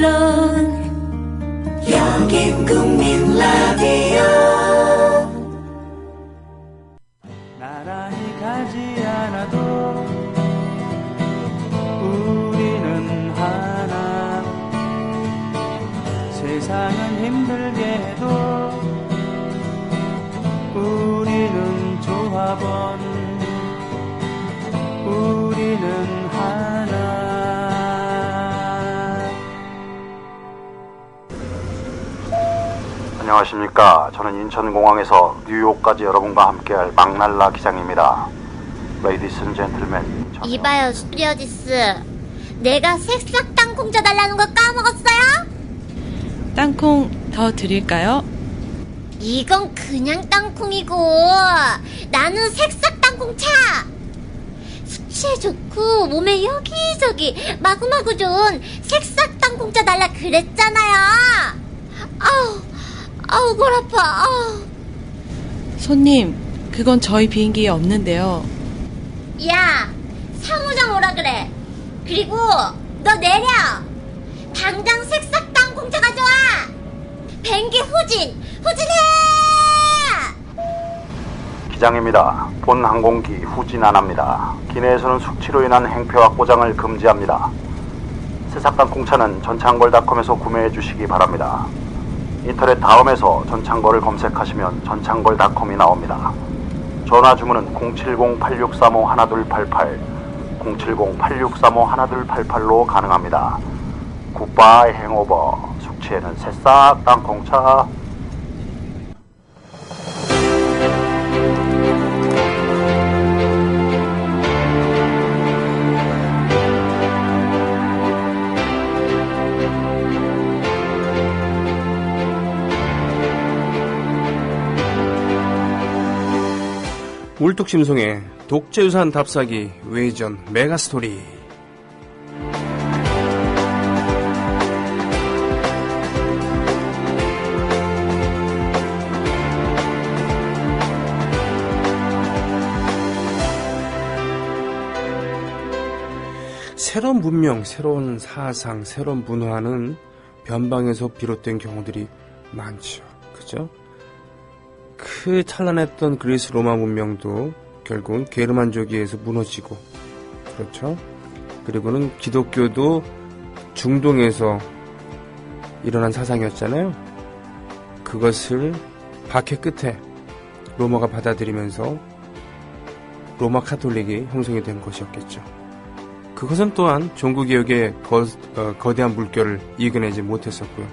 물론 여긴 국민 라디오. 나란히 가지 않아도 우리는 하나. 세상은 힘들게 해도 우리는 조합원. 우리는 하나. 안녕하십니까. 저는 인천공항에서 뉴욕까지 여러분과 함께할 막날라 기장입니다. Ladies and gentlemen. 이봐요, 스튜어디스. 내가 새싹 땅콩 쪄달라는 거 까먹었어요? 땅콩 더 드릴까요? 이건 그냥 땅콩이고 나는 새싹 땅콩차. 수치에 좋고 몸에 여기저기 마구마구 좋은 새싹 땅콩 쪄달라 그랬잖아요. 아우 골 아파. 손님, 그건 저희 비행기에 없는데요. 야, 사무장 오라 그래. 그리고 너 내려. 당장 색싹 땅콩차 가져와. 비행기 후진해. 기장입니다. 본 항공기 후진 안 합니다. 기내에서는 숙취로 인한 행패와 꼬장을 금지합니다. 새싹땅콩차는 전창걸닷컴에서 구매해 주시기 바랍니다. 인터넷 다음에서 전창걸을 검색하시면 전창걸닷컴이 나옵니다. 전화 주문은 070-8635-1288, 070-8635-1288로 가능합니다. 굿바이 행오버. 숙취에는 새싹 땅콩차. 울뚝심송의 독재유산 답사기 외전 메가스토리. 새로운 문명, 새로운 사상, 새로운 문화는 변방에서 비롯된 경우들이 많죠. 그죠? 그 찬란했던 그리스 로마 문명도 결국은 게르만족에 의해서 무너지고, 그렇죠? 그리고는 기독교도 중동에서 일어난 사상이었잖아요. 그것을 박해 끝에 로마가 받아들이면서 로마 카톨릭이 형성이 된 것이었겠죠. 그것은 또한 종교개혁의 거대한 물결을 이겨내지 못했었고요.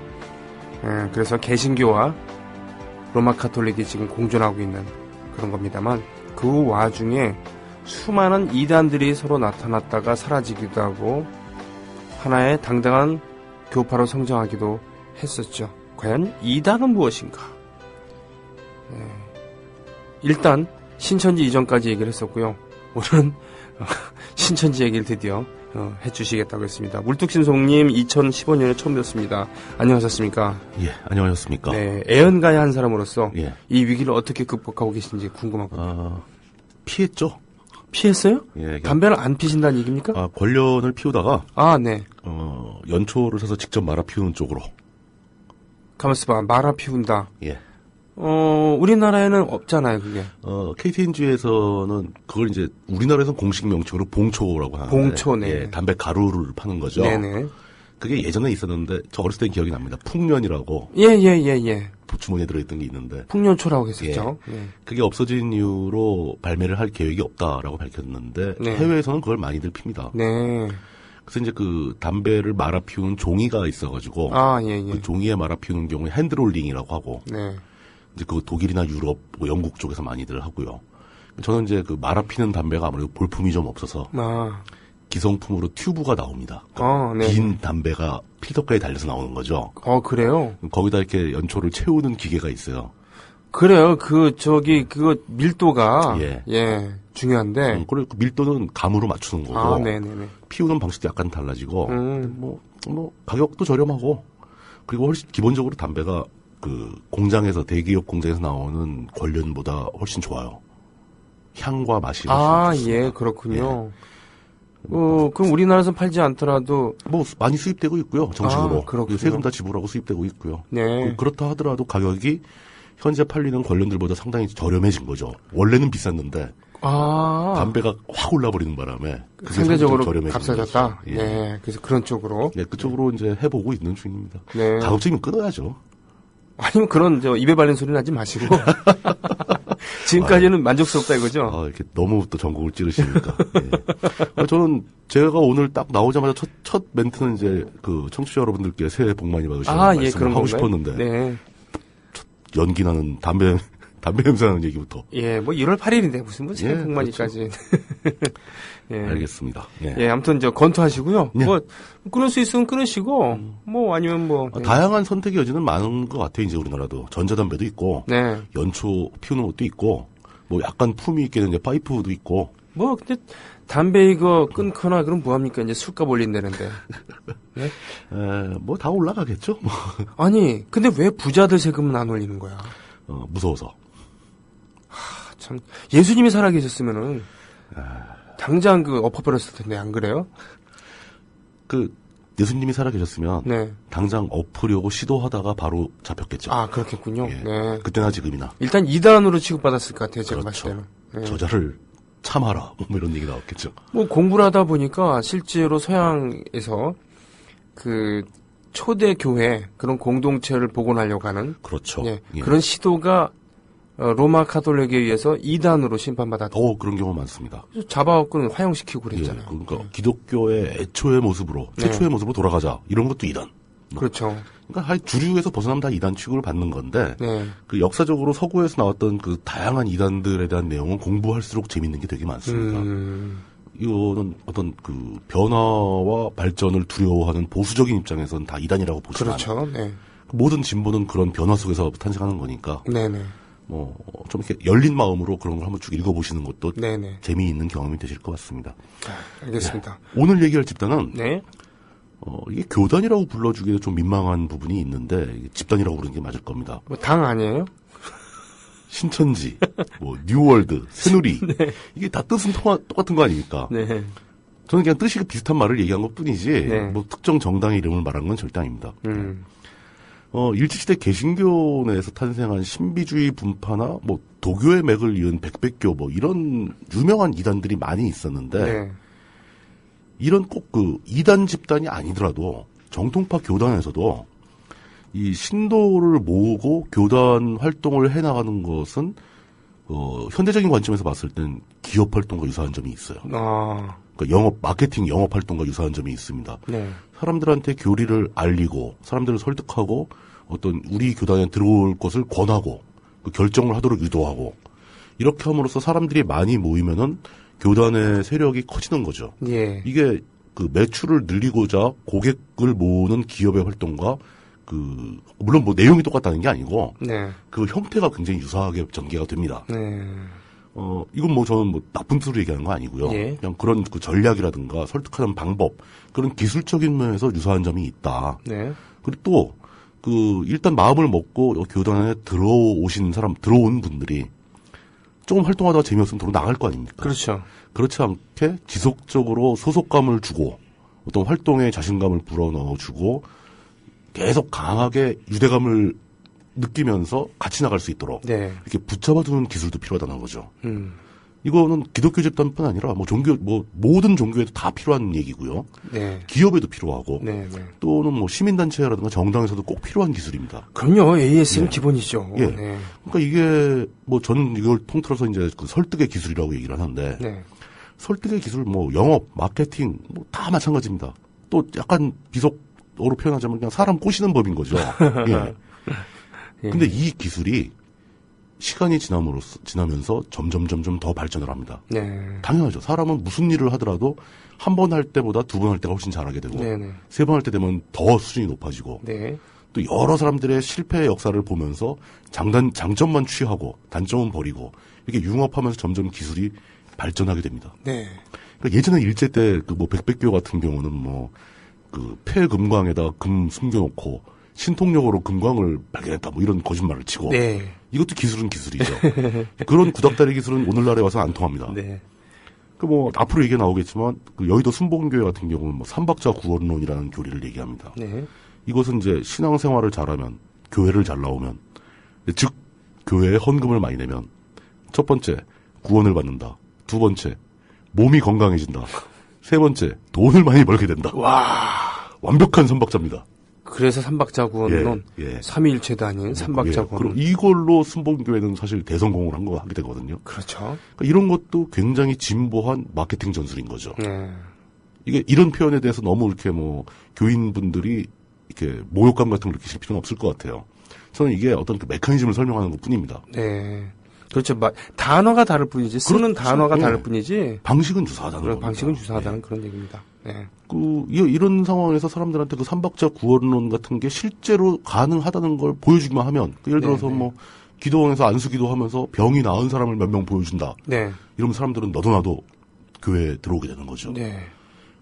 그래서 개신교와 로마 카톨릭이 지금 공존하고 있는 그런 겁니다만, 그 와중에 수많은 이단들이 서로 나타났다가 사라지기도 하고 하나의 당당한 교파로 성장하기도 했었죠. 과연 이단은 무엇인가? 일단 신천지 이전까지 얘기를 했었고요. 오늘은 신천지 얘기를 드디어 해주시겠다고 했습니다. 물뚝심송님 2015년에 처음 뵙습니다. 안녕하셨습니까? 예, 안녕하셨습니까? 네, 애연가의 한 사람으로서 예. 이 위기를 어떻게 극복하고 계신지 궁금하거든요. 피했죠. 피했어요? 예, 담배를 안 피신다는 얘기입니까? 권련을 피우다가 네. 연초를 사서 직접 말아 피우는 쪽으로. 가만있어 봐. 말아 피운다. 예. 우리나라에는 없잖아요, 그게. KTNG에서는 그걸 이제 우리나라에서는 공식 명칭으로 봉초라고 하는데. 봉초네. 예, 담배 가루를 파는 거죠. 네네. 그게 예전에 있었는데 저 어렸을 땐 기억이 납니다. 풍년이라고. 예. 주머니에 들어있던 게 있는데. 풍년초라고 했었죠. 예. 그게 없어진 이유로 발매를 할 계획이 없다라고 밝혔는데 네. 해외에서는 그걸 많이들 핍니다. 네. 그래서 이제 그 담배를 말아 피우는 종이가 있어가지고 예. 그 종이에 말아 피우는 경우에 핸드롤링이라고 하고 네. 이제 그 독일이나 유럽, 뭐 영국 쪽에서 많이들 하고요. 저는 이제 그 말아 피는 담배가 아무래도 볼품이 좀 없어서 기성품으로 튜브가 나옵니다. 그러니까 네. 빈 담배가 필터가에 달려서 나오는 거죠. 그래요? 거기다 이렇게 연초를 채우는 기계가 있어요. 그래요. 그거 밀도가 예. 중요한데. 그리고 그 밀도는 감으로 맞추는 거고. 네네네. 피우는 방식도 약간 달라지고. 뭐 가격도 저렴하고. 그리고 훨씬 기본적으로 담배가 그 공장에서 대기업 공장에서 나오는 권련보다 훨씬 좋아요. 향과 맛이 훨씬 좋습니다. 예, 그렇군요. 그럼 우리나라에서 팔지 않더라도 뭐 많이 수입되고 있고요. 정식으로. 그렇군요. 세금 다 지불하고 수입되고 있고요. 네. 그렇다 하더라도 가격이 현재 팔리는 관련들보다 상당히 저렴해진 거죠. 원래는 비쌌는데 담배가 확 올라버리는 바람에 그게 상대적으로 저렴해진 값싸졌다. 거죠. 예. 네, 그래서 그런 쪽으로. 네, 그쪽으로 이제 해보고 있는 중입니다. 네. 가급적이면 끊어야죠. 아니면 그런 입에 바른 소리는 하지 마시고 지금까지는 만족스럽다 이거죠. 이렇게 너무 또 전곡을 찌르시니까. 예. 저는 제가 오늘 딱 나오자마자 첫 멘트는 이제 그 청취자 여러분들께 새해 복 많이 받으시라고 말씀을 그런 하고 건가요? 싶었는데 네. 연기 나는 담배 냄새나는 얘기부터. 예, 뭐 1월 8일인데 무슨 새해 복 많이까지. 그렇죠. 예. 알겠습니다. 예, 아무튼 권투하시고요. 네. 뭐 끊을 수 있으면 끊으시고 뭐 아니면 뭐 다양한 선택의 여지는 많은 것 같아요. 이제 우리나라도 전자담배도 있고 네. 연초 피우는 것도 있고 뭐 약간 품위 있게 이제 파이프도 있고. 뭐 근데 담배 이거 끊거나 그럼 뭐합니까? 이제 술값 올린다는데. 네? 뭐 다 올라가겠죠. 아니 근데 왜 부자들 세금은 안 올리는 거야? 무서워서. 참 예수님이 살아계셨으면은 당장 엎어버렸을 텐데 안 그래요? 예수님이 살아계셨으면 네. 당장 엎으려고 시도하다가 바로 잡혔겠죠. 그렇겠군요. 예. 네. 그때나 지금이나. 일단 2단으로 취급받았을 것 같아요. 제가 그렇죠. 봤을 때는. 네. 저자를 참아라. 뭐 이런 얘기 나왔겠죠. 뭐 공부를 하다 보니까 실제로 서양에서 초대 교회 그런 공동체를 복원하려고 하는 그렇죠. 예, 예. 그런 시도가 로마 카톨릭에 의해서 2단으로 심판받았다. 그런 경우 많습니다. 잡아갖고는 화형시키고 그랬잖아요. 그러니까 기독교의 애초의 모습으로 최초의 모습으로 돌아가자 이런 것도 2단. 그렇죠. 그러니까 주류에서 벗어나면 다 2단 취급을 받는 건데 네. 역사적으로 서구에서 나왔던 다양한 2단들에 대한 내용은 공부할수록 재밌는 게 되게 많습니다. 이거는 어떤 변화와 발전을 두려워하는 보수적인 입장에서는 다 2단이라고 보지만 그렇죠. 네. 모든 진보는 그런 변화 속에서 탄생하는 거니까 네네. 좀 이렇게 열린 마음으로 그런 걸 한번 쭉 읽어보시는 것도 네네. 재미있는 경험이 되실 것 같습니다. 알겠습니다. 네. 오늘 얘기할 집단은 네. 이게 교단이라고 불러주기에 좀 민망한 부분이 있는데 이게 집단이라고 부르는 게 맞을 겁니다. 뭐 당 아니에요? 신천지, 뉴월드, 새누리 네. 이게 다 뜻은 똑같은 거 아닙니까? 네. 저는 그냥 뜻이 비슷한 말을 얘기한 것뿐이지 네. 특정 정당의 이름을 말한 건 절대 아닙니다. 일제시대 개신교 내에서 탄생한 신비주의 분파나 도교의 맥을 이은 백백교 이런 유명한 이단들이 많이 있었는데 네. 이런 꼭 2단 집단이 아니더라도 정통파 교단에서도 이 신도를 모으고 교단 활동을 해나가는 것은 현대적인 관점에서 봤을 땐 기업 활동과 유사한 점이 있어요. 그러니까 마케팅 영업 활동과 유사한 점이 있습니다. 네. 사람들한테 교리를 알리고 사람들을 설득하고 어떤 우리 교단에 들어올 것을 권하고 결정을 하도록 유도하고 이렇게 함으로써 사람들이 많이 모이면은 교단의 세력이 커지는 거죠. 예. 이게 매출을 늘리고자 고객을 모으는 기업의 활동과 물론 내용이 똑같다는 게 아니고 네. 그 형태가 굉장히 유사하게 전개가 됩니다. 네. 이건 저는 나쁜 뜻으로 얘기하는 거 아니고요. 예. 그냥 그런 전략이라든가 설득하는 방법, 그런 기술적인 면에서 유사한 점이 있다. 네. 그리고 또, 일단 마음을 먹고 교단에 들어온 분들이 조금 활동하다가 재미없으면 도로 나갈 거 아닙니까? 그렇죠. 그렇지 않게 지속적으로 소속감을 주고 어떤 활동에 자신감을 불어넣어주고 계속 강하게 유대감을 느끼면서 같이 나갈 수 있도록 네. 이렇게 붙잡아두는 기술도 필요하다는 거죠. 이거는 기독교 집단뿐 아니라 모든 종교에도 다 필요한 얘기고요. 네. 기업에도 필요하고 네. 또는 시민단체라든가 정당에서도 꼭 필요한 기술입니다. 그럼요. AS는 기본이죠. 예. 네. 그러니까 이게 저는 이걸 통틀어서 이제 설득의 기술이라고 얘기를 하는데 네. 설득의 기술 영업, 마케팅 다 마찬가지입니다. 또 약간 비속어로 표현하자면 그냥 사람 꼬시는 법인 거죠. 예. 근데 이 기술이 시간이 지나면서 점점 더 발전을 합니다. 네. 당연하죠. 사람은 무슨 일을 하더라도 한 번 할 때보다 두 번 할 때가 훨씬 잘하게 되고 네네. 세 번 할 때 되면 더 수준이 높아지고 네. 또 여러 사람들의 실패의 역사를 보면서 장점만 취하고 단점은 버리고 이렇게 융합하면서 점점 기술이 발전하게 됩니다. 네. 그러니까 예전에 일제 때 백백교 같은 경우는 폐금광에다 금 숨겨놓고 신통력으로 금광을 발견했다 이런 거짓말을 치고 네. 이것도 기술은 기술이죠. 그런 구닥다리 기술은 오늘날에 와서 안 통합니다. 네. 앞으로 얘기가 나오겠지만, 여의도 순복음교회 같은 경우는 삼박자 구원론이라는 교리를 얘기합니다. 네. 이것은 이제 신앙생활을 잘하면, 교회를 잘 나오면, 즉, 교회에 헌금을 많이 내면, 첫 번째, 구원을 받는다. 두 번째, 몸이 건강해진다. 세 번째, 돈을 많이 벌게 된다. 와. 완벽한 삼박자입니다. 그래서 삼박자구원론, 예. 삼위일체도 아닌 삼박자구원. 그럼 이걸로 순복음교회는 사실 대성공을 하게 되거든요. 그렇죠. 그러니까 이런 것도 굉장히 진보한 마케팅 전술인 거죠. 네. 이게 이런 표현에 대해서 너무 이렇게 교인분들이 이렇게 모욕감 같은 걸 느끼실 필요는 없을 것 같아요. 저는 이게 어떤 그 메커니즘을 설명하는 것 뿐입니다. 네. 그렇죠. 단어가 다를 뿐이지, 쓰는 그렇죠. 단어가 네. 다를 뿐이지. 방식은 유사하다는 겁니다. 방식은 유사하다는 그런 얘기입니다. 네. 이런 상황에서 사람들한테 그 삼박자 구원론 같은 게 실제로 가능하다는 걸 보여주기만 하면, 예를 들어서 기도원에서 안수기도 하면서 병이 나은 사람을 몇 명 보여준다. 네. 이러면 사람들은 너도 나도 교회에 들어오게 되는 거죠. 네.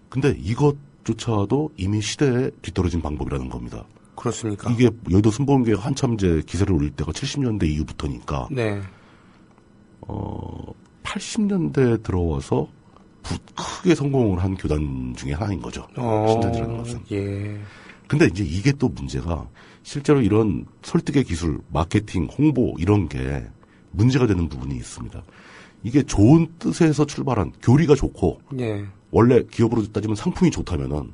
근데 이것조차도 이미 시대에 뒤떨어진 방법이라는 겁니다. 그렇습니까? 이게 여의도 순복음교회가 한참 이제 기세를 올릴 때가 70년대 이후부터니까. 네. 80년대에 들어와서 크게 성공을 한 교단 중에 하나인 거죠. 신천지라는 것은. 예. 근데 이제 이게 또 문제가 실제로 이런 설득의 기술, 마케팅, 홍보 이런 게 문제가 되는 부분이 있습니다. 이게 좋은 뜻에서 출발한 교리가 좋고 예. 원래 기업으로 따지면 상품이 좋다면은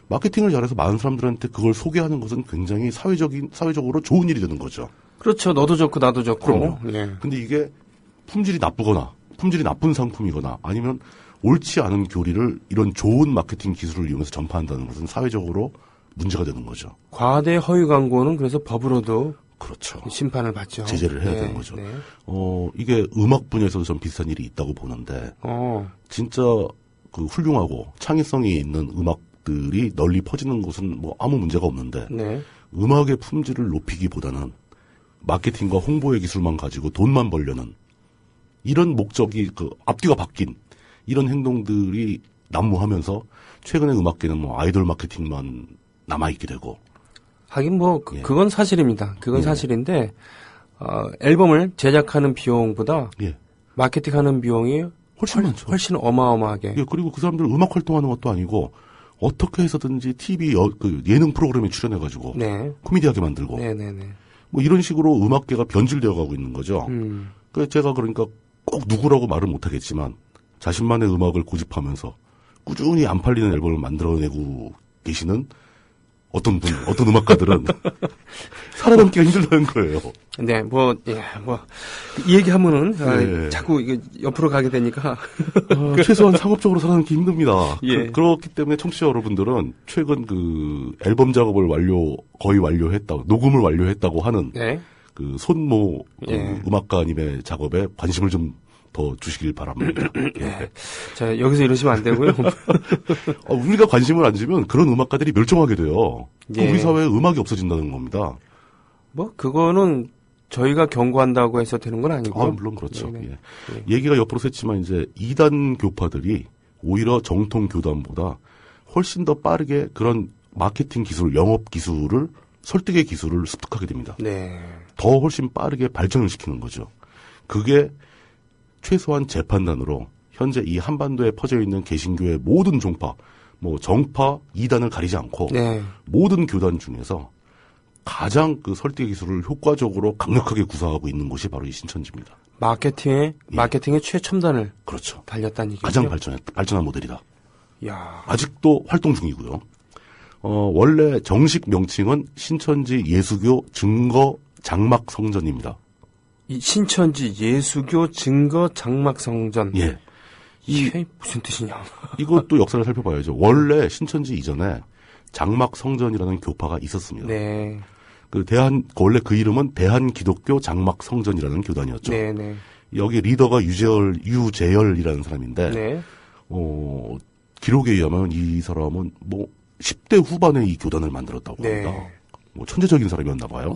마케팅을 잘해서 많은 사람들한테 그걸 소개하는 것은 굉장히 사회적으로 좋은 일이 되는 거죠. 그렇죠. 너도 좋고 나도 좋고. 그럼요. 예. 근데 이게 품질이 나쁘거나 품질이 나쁜 상품이거나 아니면 옳지 않은 교리를 이런 좋은 마케팅 기술을 이용해서 전파한다는 것은 사회적으로 문제가 되는 거죠. 과대 허위 광고는 그래서 법으로도 그렇죠. 심판을 받죠. 제재를 해야 네, 되는 거죠. 네. 이게 음악 분야에서도 좀 비슷한 일이 있다고 보는데 진짜 그 훌륭하고 창의성이 있는 음악들이 널리 퍼지는 것은 아무 문제가 없는데 네. 음악의 품질을 높이기보다는 마케팅과 홍보의 기술만 가지고 돈만 벌려는 이런 목적이 앞뒤가 바뀐 이런 행동들이 난무하면서 최근에 음악계는 아이돌 마케팅만 남아있게 되고. 하긴 예. 그건 사실입니다. 그건 예. 사실인데, 앨범을 제작하는 비용보다 예. 마케팅하는 비용이 훨씬 많죠. 훨씬 어마어마하게. 예, 그리고 그 사람들 음악 활동하는 것도 아니고 어떻게 해서든지 TV 예능 프로그램에 출연해가지고 네. 코미디하게 만들고 네네네. 이런 식으로 음악계가 변질되어 가고 있는 거죠. 제가 그러니까 꼭 누구라고 말을 못하겠지만 자신만의 음악을 고집하면서 꾸준히 안 팔리는 앨범을 만들어내고 계시는 어떤 음악가들은 살아남기가 힘들다는 거예요. 네, 이 얘기 하면은, 네. 자꾸 이게 옆으로 가게 되니까. 최소한 상업적으로 살아남기 힘듭니다. 예. 그렇기 때문에 청취자 여러분들은 최근 앨범 작업을 거의 완료했다고, 녹음을 완료했다고 하는 네. 손모 예. 음악가님의 작업에 관심을 좀 더 주시길 바랍니다. 예. 자, 여기서 이러시면 안 되고요. 우리가 관심을 안 주면 그런 음악가들이 멸종하게 돼요. 예. 우리 사회에 음악이 없어진다는 겁니다. 그거는 저희가 경고한다고 해서 되는 건 아니고요. 물론 그렇죠. 네네. 예. 얘기가 옆으로 샜지만 이제 이단 교파들이 오히려 정통 교단보다 훨씬 더 빠르게 그런 마케팅 기술, 영업 기술을 설득의 기술을 습득하게 됩니다. 네. 더 훨씬 빠르게 발전을 시키는 거죠. 그게 최소한 제 판단으로 현재 이 한반도에 퍼져 있는 개신교의 모든 종파, 정파, 이단을 가리지 않고 네. 모든 교단 중에서 가장 설득의 기술을 효과적으로 강력하게 구사하고 있는 곳이 바로 이 신천지입니다. 마케팅의 최첨단을 그렇죠. 달렸다는 얘기죠. 가장 발전한 모델이다. 야. 아직도 활동 중이고요. 원래 정식 명칭은 신천지 예수교 증거 장막 성전입니다. 이 신천지 예수교 증거 장막 성전. 예. 이게 무슨 뜻이냐? 이것도 역사를 살펴봐야죠. 원래 신천지 이전에 장막 성전이라는 교파가 있었습니다. 네. 원래 그 이름은 대한기독교 장막 성전이라는 교단이었죠. 네네. 여기 리더가 유재열이라는 사람인데, 네. 기록에 의하면 이 사람은 10대 후반에 이 교단을 만들었다고 합니다. 천재적인 사람이었나 봐요.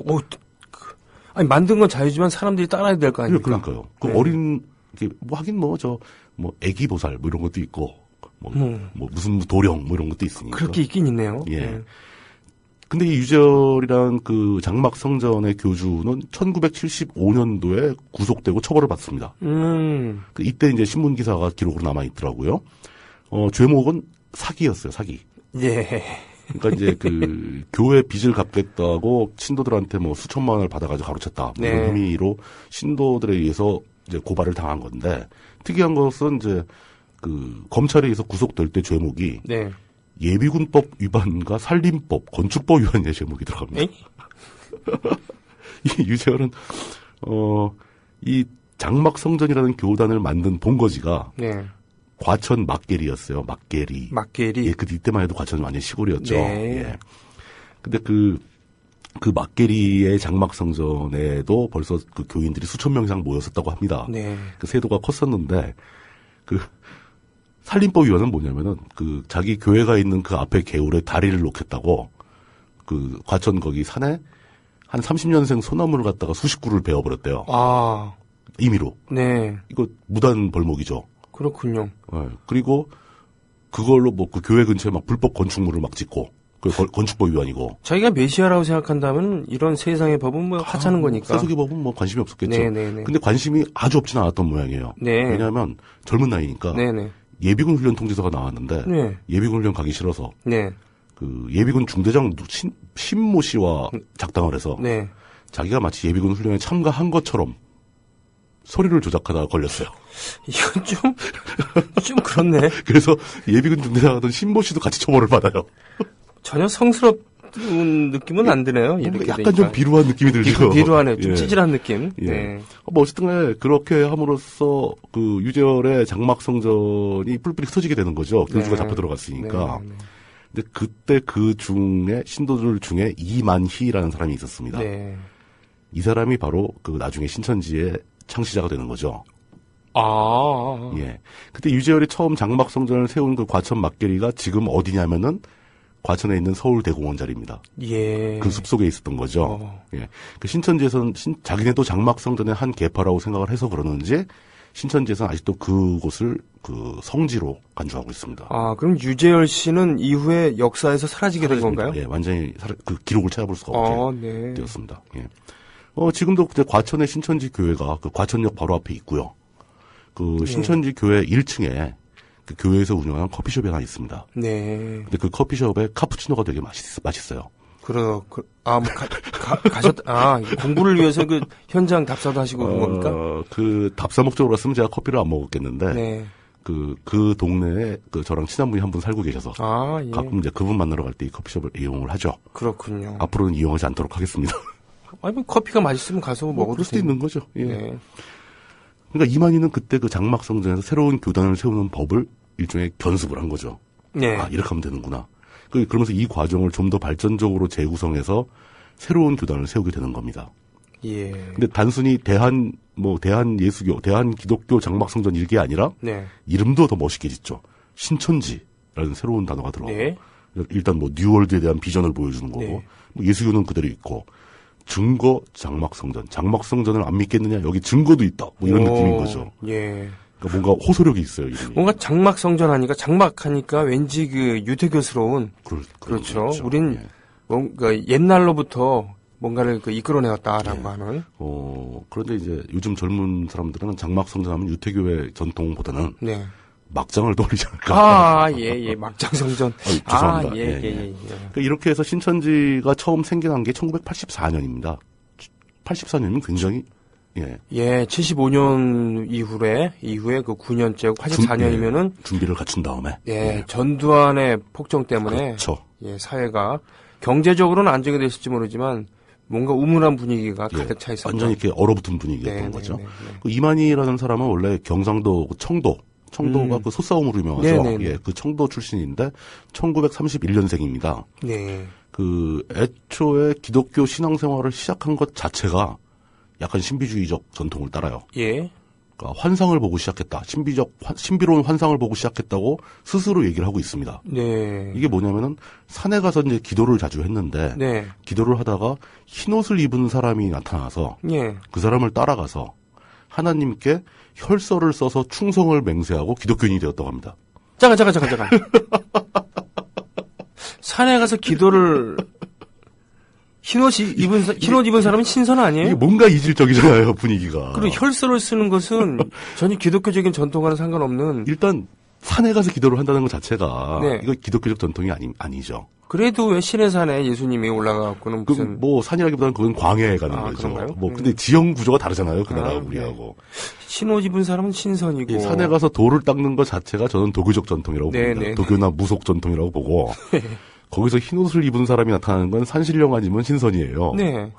만든 건 자유지만 사람들이 따라야 될 거 아닙니까? 그러니까요. 네. 어린, 하긴 애기 보살 이런 것도 있고, 무슨 도령 이런 것도 있으니까. 그렇게 있긴 있네요. 예. 네. 근데 이 유재열이란 그 장막 성전의 교주는 1975년도에 구속되고 처벌을 받습니다. 그 이때 이제 신문 기사가 기록으로 남아 있더라고요. 죄목은 사기였어요, 사기. 예. 그러니까 이제 그 교회 빚을 갚겠다고 신도들한테 뭐 수천만 원을 받아가지고 가로챘다. 네. 이런 혐의로 신도들에 의해서 이제 고발을 당한 건데 특이한 것은 이제 그 검찰에 의해서 구속될 때 죄목이 네. 예비군법 위반과 산림법, 건축법 위반의 제목이 들어갑니다. 이 유재열은 이 장막 성전이라는 교단을 만든 본거지가 네. 과천 막계리였어요. 막계리. 막계리. 예, 그 이때만 해도 과천은 완전 시골이었죠. 네. 예. 근데 그 막계리의 장막 성전에도 벌써 그 교인들이 수천 명 이상 모였었다고 합니다. 네. 그 세도가 컸었는데 그 산림법 위반은 뭐냐면은 그 자기 교회가 있는 그 앞에 개울에 다리를 놓겠다고 그 과천 거기 산에 한 30년생 소나무를 갖다가 수십 그루를 베어버렸대요. 아. 임의로. 네. 이거 무단 벌목이죠. 그렇군요. 네. 그리고 그걸로 뭐 그 교회 근처에 막 불법 건축물을 막 짓고 그 건축법 위반이고. 자기가 메시아라고 생각한다면 이런 세상의 법은 뭐 하찮은 거니까. 세속의 법은 뭐 관심이 없었겠죠. 네네네. 근데 관심이 아주 없지는 않았던 모양이에요. 네. 왜냐하면 젊은 나이니까 네네. 예비군 훈련 통지서가 나왔는데 네. 예비군 훈련 가기 싫어서 네. 그 예비군 중대장 신모 씨와 작당을 해서 네. 자기가 마치 예비군 훈련에 참가한 것처럼 소리를 조작하다가 걸렸어요. 이건 좀 그렇네. 그래서 예비군 중대장 하던 신모 씨도 같이 처벌을 받아요. 전혀 성스러운 느낌은 안 드네요. 이렇게 약간 되니까. 좀 비루한 느낌이 들죠. 비루하네요. 좀 예. 찌질한 느낌. 예. 네. 뭐 어쨌든 간에 그렇게 함으로써 그 유재열의 장막 성전이 뿔뿔이 흩어지게 되는 거죠. 교주가 네. 잡혀 들어갔으니까. 네, 네, 근데 그때 그 중에 신도들 중에 이만희라는 사람이 있었습니다. 네. 이 사람이 바로 그 나중에 신천지의 창시자가 되는 거죠. 아. 예. 그때 유재열이 처음 장막 성전을 세운 그 과천 막계리가 지금 어디냐면은 과천에 있는 서울대공원 자리입니다. 예. 그 숲속에 있었던 거죠. 예. 그 신천지에서는 자기네도 장막 성전의 한 계파라고 생각을 해서 그러는지 신천지에서는 아직도 그곳을 그 성지로 간주하고 있습니다. 아, 그럼 유재열 씨는 이후에 역사에서 사라지게 된 건가요? 예, 완전히 그 기록을 찾아볼 수가 없게 네. 되었습니다. 예. 지금도 그때 과천의 신천지 교회가 그 과천역 바로 앞에 있고요. 그 신천지 교회 1층에 그 교회에서 운영하는 커피숍이 하나 있습니다. 네. 근데 그 커피숍에 카푸치노가 되게 맛있어요. 공부를 위해서 그 현장 답사도 하시고 그런 겁니까? 그 답사 목적으로 갔으면 제가 커피를 안 먹었겠는데, 네. 그 동네에 그 저랑 친한 분이 한 분 살고 계셔서, 예. 가끔 이제 그분 만나러 갈 때 이 커피숍을 이용을 하죠. 그렇군요. 앞으로는 이용하지 않도록 하겠습니다. 아니, 뭐 커피가 맛있으면 가서 먹어도 그럴 수도 있는 거죠. 예. 네. 그러니까 이만희는 그때 그 장막 성전에서 새로운 교단을 세우는 법을 일종의 견습을 한 거죠. 네. 아, 이렇게 하면 되는구나. 그러면서 이 과정을 좀 더 발전적으로 재구성해서 새로운 교단을 세우게 되는 겁니다. 예. 근데 단순히 대한 예수교, 대한 기독교 장막 성전 이게 아니라 네. 이름도 더 멋있게 짓죠. 신천지라는 새로운 단어가 들어가고 네. 일단 뭐 뉴월드에 대한 비전을 보여주는 거고 네. 뭐 예수교는 그대로 있고 증거 장막 성전, 장막 성전을 안 믿겠느냐 여기 증거도 있다. 뭐 이런 느낌인 거죠. 예. 그러니까 뭔가 호소력이 있어요. 이름이. 뭔가 장막 성전 하니까 장막하니까 왠지 그 유태교스러운 그렇죠. 그렇죠. 우린 예. 뭔가 옛날로부터 뭔가를 그 이끌어내었다라고 하는. 그런데 이제 요즘 젊은 사람들은 장막 성전하면 유태교의 전통보다는 네. 막장을 떠올리지 않을까. 예. 막장 성전. 죄송합니다. 예. 그러니까 이렇게 해서 신천지가 처음 생겨난 게 1984년입니다. 84년이면 굉장히 예, 75년 이후에 그 9년째 84년이면은 준비를 갖춘 다음에 전두환의 폭정 때문에 그렇죠. 예, 사회가 경제적으로는 안정이 됐을지 모르지만 뭔가 우물한 분위기가 가득 차 있었죠. 완전히 이렇게 얼어붙은 분위기였던 거죠. 그 이만희라는 사람은 원래 경상도 청도가 그 소싸움으로 유명하죠. 예, 그 청도 출신인데 1931년생입니다. 네. 그 애초에 기독교 신앙생활을 시작한 것 자체가 약간 신비주의적 전통을 따라요. 예. 그러니까 환상을 보고 시작했다. 신비로운 환상을 보고 시작했다고 스스로 얘기를 하고 있습니다. 네. 이게 뭐냐면은 산에 가서 이제 기도를 자주 했는데 네. 기도를 하다가 흰 옷을 입은 사람이 나타나서 예. 그 사람을 따라가서 하나님께 혈서를 써서 충성을 맹세하고 기독교인이 되었다고 합니다. 잠깐. 산에 가서 기도를 흰옷 입은 사람은 신선 이게 아니에요? 뭔가 이질적이잖아요, 분위기가. 그리고 혈서를 쓰는 것은 전혀 기독교적인 전통과는 상관없는. 일단 산에 가서 기도를 한다는 것 자체가 네. 이거 기독교적 전통이 아니죠. 그래도 왜 신의 산에 예수님이 올라가갖고는 그 무슨 뭐 산이라기보다는 그건 광야에 가는 아, 거죠. 그런가요? 뭐 근데 지형 구조가 다르잖아요, 그 나라하고 네. 우리하고. 흰옷 입은 사람은 신선이고. 이 산에 가서 돌을 닦는 것 자체가 저는 도교적 전통이라고 네, 봅니다. 네, 도교나 무속 전통이라고 보고 거기서 흰옷을 입은 사람이 나타나는 건 산신령 아니면 신선이에요. 네.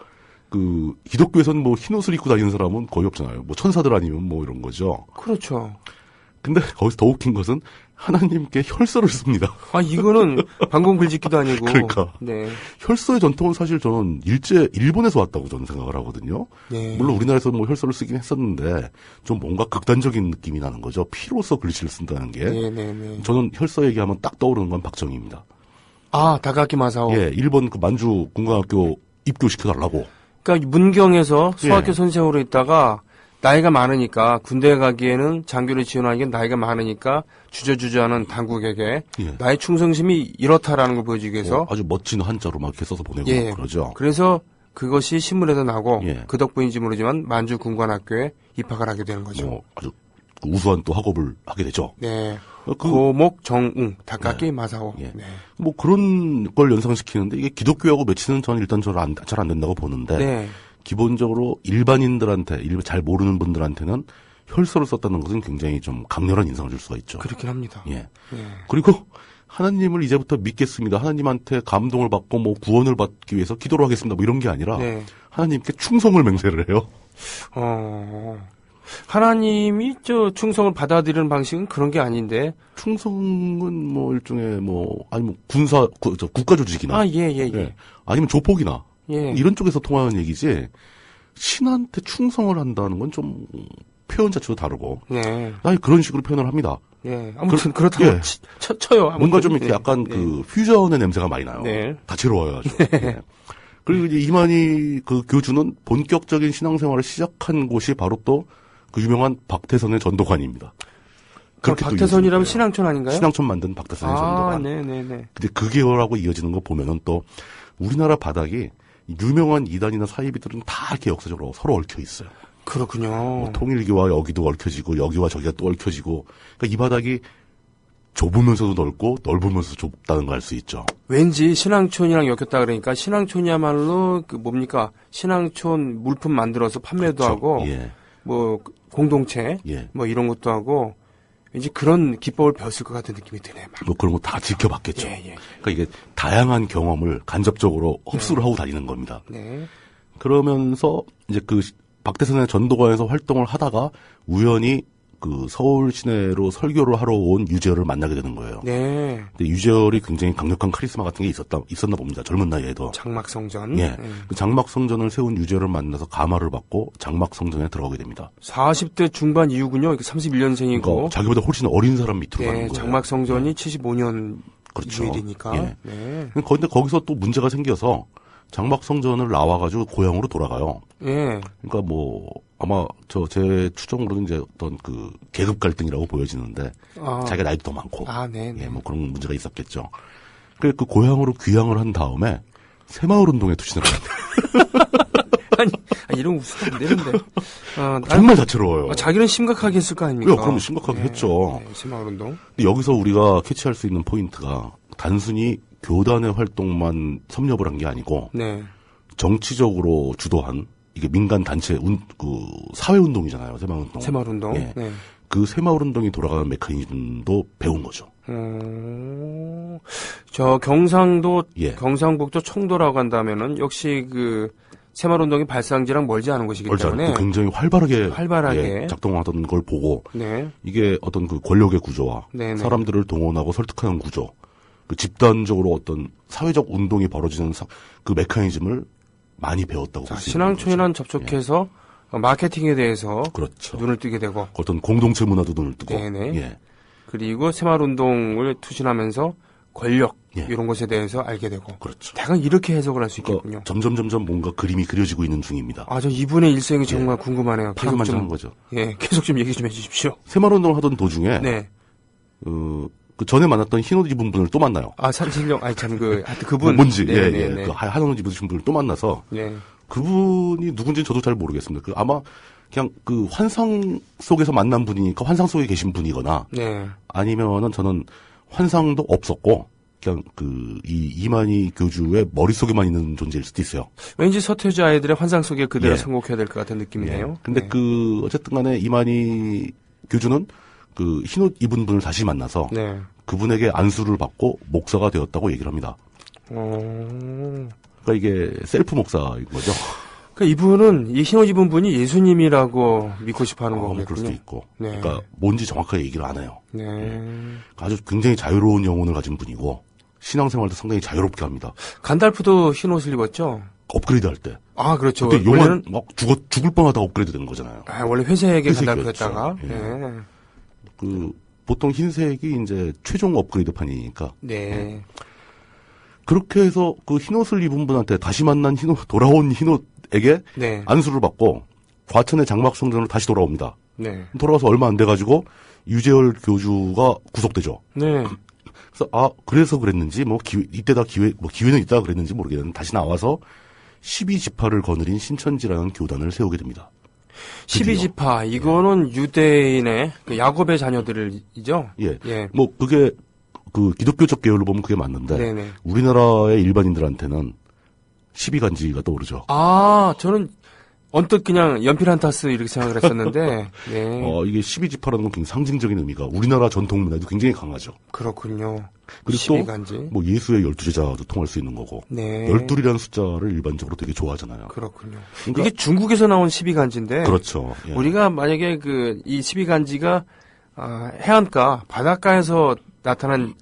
그 기독교에서는 뭐 흰옷을 입고 다니는 사람은 거의 없잖아요. 뭐 천사들 아니면 뭐 이런 거죠. 그렇죠. 근데 거기서 더 웃긴 것은 하나님께 혈서를 씁니다. 아, 이거는 방공 글짓기도 아니고. 그러니까. 네. 혈서의 전통은 사실 저는 일본에서 왔다고 저는 생각을 하거든요. 네. 물론 우리나라에서 뭐 혈서를 쓰긴 했었는데 좀 뭔가 극단적인 느낌이 나는 거죠. 피로서 글씨를 쓴다는 게. 네네네. 저는 혈서 얘기하면 딱 떠오르는 건 박정희입니다. 아, 다카키 마사오. 예, 일본 그 만주 군관학교 입교시켜달라고. 그러니까 문경에서 소학교 예. 선생으로 있다가 나이가 많으니까 군대에 가기에는 장교를 지원하기엔 나이가 많으니까 주저주저하는 당국에게 예. 나의 충성심이 이렇다라는 걸 보여주기 위해서 아주 멋진 한자로 막 이렇게 써서 보내고 예. 그러죠. 그래서 그것이 신문에도 나고 예. 그 덕분인지 모르지만 만주 군관학교에 입학을 하게 되는 거죠. 뭐 아주 우수한 또 학업을 하게 되죠. 네. 그- 고목 정웅 다카키 마사오. 예. 네. 뭐 그런 걸 연상시키는데 이게 기독교하고 매치는 저는 일단 잘 안 된다고 보는데 네. 기본적으로 일반인들한테 잘 모르는 분들한테는 혈서를 썼다는 것은 굉장히 좀 강렬한 인상을 줄 수가 있죠. 그렇긴 합니다. 예. 예. 그리고 하나님을 이제부터 믿겠습니다. 하나님한테 감동을 받고 뭐 구원을 받기 위해서 기도를 하겠습니다. 뭐 이런 게 아니라 네. 하나님께 충성을 맹세를 해요. 하나님이 충성을 받아들이는 방식은 그런 게 아닌데. 충성은 뭐 일종의 뭐 아니면 국가 조직이나 아, 예. 예. 아니면 조폭이나 예. 이런 쪽에서 통하는 얘기지 신한테 충성을 한다는 건 좀 표현 자체도 다르고 네. 아니 그런 식으로 표현을 합니다. 예. 아무튼 그렇다고 예. 쳐요. 아무튼. 뭔가 좀 이렇게 네. 약간 네. 그 퓨전의 냄새가 많이 나요. 네. 다채로워가지고. 예. 그리고 이제 이만희 그 교주는 본격적인 신앙생활을 시작한 곳이 바로 또 그 유명한 박태선의 전도관입니다. 그렇게 또 박태선이라면 이어지는 거예요. 신앙촌 아닌가요? 신앙촌 만든 박태선의 전도관. 네네네. 근데 그 계열하고 이어지는 거 보면은 또 우리나라 바닥이 유명한 이단이나 사이비들은 다 이렇게 역사적으로 서로 얽혀 있어요. 그렇군요. 뭐 통일교와 여기도 얽혀지고 여기와 저기가 또 얽혀지고 그러니까 이 바닥이 좁으면서도 넓고 넓으면서도 좁다는 걸 알 수 있죠. 왠지 신앙촌이랑 엮였다 그러니까 신앙촌이야말로 그 뭡니까 신앙촌 물품 만들어서 판매도 하고 예. 뭐 공동체 예. 뭐 이런 것도 하고 왠지 그런 기법을 배웠을 것 같은 느낌이 드네. 막. 뭐 그런 거 다 지켜봤겠죠. 예. 그러니까 이게 다양한 경험을 간접적으로 흡수를 하고 다니는 겁니다. 네. 그러면서 이제 그 박태선의 전도관에서 활동을 하다가 우연히 그 서울 시내로 설교를 하러 온 유재열을 만나게 되는 거예요. 네. 근데 유재열이 굉장히 강력한 카리스마 같은 게 있었나 봅니다. 젊은 나이에도. 장막성전. 예. 그 장막성전을 세운 유재열을 만나서 감화를 받고 장막성전에 들어가게 됩니다. 40대 중반 이후군요. 31년생이고. 그러니까 자기보다 훨씬 어린 사람 밑으로 가는 네, 거예요. 장막성전이 75년 그렇죠. 이후이니까. 예. 네. 그런데 거기서 또 문제가 생겨서 장막성전을 나와가지고 고향으로 돌아가요. 예. 그러니까 뭐 아마 제 추정으로는 이제 어떤 그 계급 갈등이라고 보여지는데 아. 자기가 나이도 더 많고 네. 예, 뭐 그런 문제가 있었겠죠. 그래서 그 고향으로 귀향을 한 다음에 새마을운동에 투신을 합니다. 아니, 이런 웃으면 안 되는데. 정말 다채로워요. 자기는 심각하게 했을 거 아닙니까? 그럼 심각하게 했죠. 네, 새마을운동. 근데 여기서 우리가 캐치할 수 있는 포인트가 단순히 교단의 활동만 섭렵을 한 게 아니고 네. 정치적으로 주도한 이게 민간 단체 사회 운동이잖아요. 새마을운동. 새마을운동. 예. 네. 그 새마을운동이 돌아가는 메커니즘도 배운 거죠. 저 경상도, 예. 경상북도 청도라고 한다면은 역시 그 새마을운동이 발상지랑 멀지 않은 곳이기 때문에. 굉장히 활발하게 활발하게. 예, 작동하던 걸 보고 네. 이게 어떤 그 권력의 구조와 네네. 사람들을 동원하고 설득하는 구조, 그 집단적으로 어떤 사회적 운동이 벌어지는 그 메커니즘을 많이 배웠다고 자, 볼 수 있는 거죠. 신앙촌이랑 접촉해서 마케팅에 대해서 그렇죠. 눈을 뜨게 되고. 어떤 공동체 문화도 눈을 뜨고. 네네. 예. 그리고 새마을운동을 투신하면서 권력 예. 이런 것에 대해서 알게 되고. 그렇죠. 대강 이렇게 해석을 할 수 있겠군요. 점점 뭔가 그림이 그려지고 있는 중입니다. 저 이분의 일생이 정말 궁금하네요. 파란만장한 거죠. 예, 계속 좀 얘기 좀 해주십시오. 새마을운동을 하던 도중에 네. 그 전에 만났던 흰 옷 입은 분을 또 만나요. 아, 산신령, 하여튼 그분. 뭔지, 네, 예, 네, 예. 네. 그 하얀 옷 입으신 분을 또 만나서, 네. 그분이 누군지는 저도 잘 모르겠습니다. 그 아마 그냥 그 환상 속에서 만난 분이니까 환상 속에 계신 분이거나, 네. 아니면은 저는 환상도 없었고, 그냥 이 이만희 교주의 머릿속에만 있는 존재일 수도 있어요. 왠지 서태지 아이들의 환상 속에 그대로 예. 선곡해야 될 것 같은 느낌이네요. 예. 근데 네. 어쨌든 간에 이만희 교주는 그 흰옷 입은 분을 다시 만나서, 네. 그분에게 안수를 받고 목사가 되었다고 얘기를 합니다. 그러니까 이게 셀프 목사인 거죠. 그러니까 이분은 이 흰옷 입은 분이 예수님이라고 믿고 싶어하는 뭐 거군요. 그럴 수도 있고. 네. 그러니까 뭔지 정확하게 얘기를 안 해요. 네. 아주 굉장히 자유로운 영혼을 가진 분이고 신앙생활도 상당히 자유롭게 합니다. 간달프도 흰옷을 입었죠? 업그레이드 할 때. 아, 그렇죠. 그때 원래는 용은 막 죽을 뻔하다 업그레이드 된 거잖아요. 원래 회색의 회색이었죠. 간달프였다가 예. 네. 보통 흰색이 이제 최종 업그레이드판이니까. 네. 그렇게 해서 그 흰옷을 입은 분한테 다시 만난 돌아온 흰옷에게 네. 안수를 받고 과천의 장막성전으로 다시 돌아옵니다. 네. 돌아와서 얼마 안 돼가지고 유재열 교주가 구속되죠. 네. 그래서 그래서 그랬는지 기회는 있다 그랬는지 모르겠는데 다시 나와서 12지파를 거느린 신천지라는 교단을 세우게 됩니다. 12지파 이거는 유대인의 그 야곱의 자녀들이죠. 예. 예. 뭐 그게 그 기독교적 계열로 보면 그게 맞는데 네네. 우리나라의 일반인들한테는 12간지가 떠오르죠. 아, 저는 언뜻 그냥 연필 한 타스 이렇게 생각을 했었는데, 네. 이게 12지파라는 건 굉장히 상징적인 의미가 우리나라 전통 문화에도 굉장히 강하죠. 그렇군요. 그리고 12간지. 뭐 예수의 12제자도 통할 수 있는 거고. 네. 12이라는 숫자를 일반적으로 되게 좋아하잖아요. 그렇군요. 그러니까- 이게 중국에서 나온 12간지인데, 그렇죠. 예. 우리가 만약에 이 12간지가, 해안가, 바닷가에서 나타난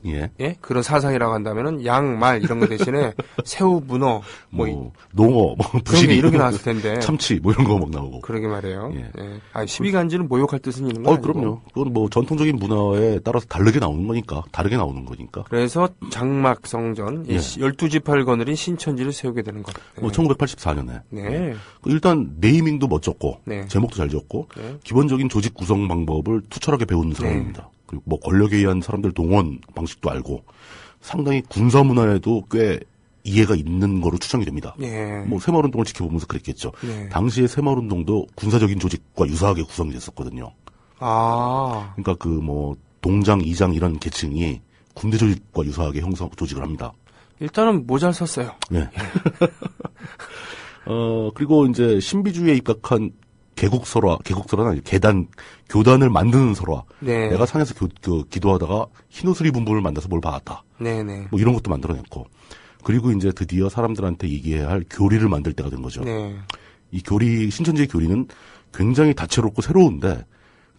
예. 그런 사상이라고 한다면은 양, 말 이런 거 대신에 새우, 문어, 농어, 부시리 이런 게 나왔을 텐데. 참치 이런 거 막 나오고. 그러게 말이에요. 예. 예. 12간지는 모욕할 뜻은 있는 거 아니고. 그럼요. 그건 뭐 전통적인 문화에 따라서 다르게 나오는 거니까. 그래서 장막성전, 예. 12지파를 거느린 신천지를 세우게 되는 것. 네. 1984년에. 네. 일단 네이밍도 멋졌고 네. 제목도 잘 지었고 네. 기본적인 조직 구성 방법을 투철하게 배운 사람입니다. 그리고 뭐 권력에 의한 사람들 동원 방식도 알고 상당히 군사 문화에도 꽤 이해가 있는 거로 추정이 됩니다. 예. 뭐 새마을운동을 지켜보면서 그랬겠죠. 네. 당시에 새마을운동도 군사적인 조직과 유사하게 구성이 됐었거든요. 아. 그러니까 동장, 이장 이런 계층이 군대 조직과 유사하게 조직을 합니다. 일단은 모자를 썼어요. 네. 그리고 이제 신비주의에 입각한 계곡설화는 아니고 교단을 만드는 설화. 네. 내가 산에서 기도하다가 흰옷을 입은 분을 만나서 뭘 받았다. 네네. 뭐 이런 것도 만들어냈고. 그리고 이제 드디어 사람들한테 얘기해야 할 교리를 만들 때가 된 거죠. 네. 이 신천지의 교리는 굉장히 다채롭고 새로운데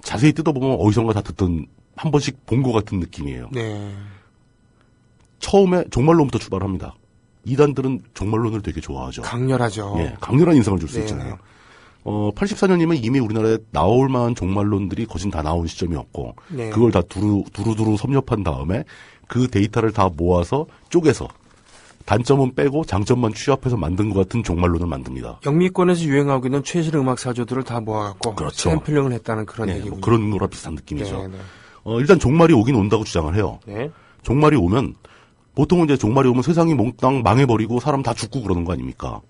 자세히 뜯어보면 어디선가 다 듣던 한 번씩 본 것 같은 느낌이에요. 네. 처음에 종말론부터 출발합니다. 이단들은 종말론을 되게 좋아하죠. 강렬하죠. 예, 강렬한 인상을 줄 수 네네. 있잖아요. 84년이면 이미 우리나라에 나올 만한 종말론들이 거진 다 나온 시점이었고, 네. 그걸 다 두루두루 섭렵한 다음에 그 데이터를 다 모아서 쪼개서 단점은 빼고 장점만 취합해서 만든 것 같은 종말론을 만듭니다. 영미권에서 유행하고 있는 최신 음악 사조들을 다 모아갖고 그렇죠. 샘플링을 했다는 그런 네, 얘기군요. 뭐 그런 거랑 비슷한 느낌이죠. 네, 네. 일단 종말이 오긴 온다고 주장을 해요. 네. 종말이 오면 보통은 이제 종말이 오면 세상이 몽땅 망해버리고 사람 다 죽고 그러는 거 아닙니까?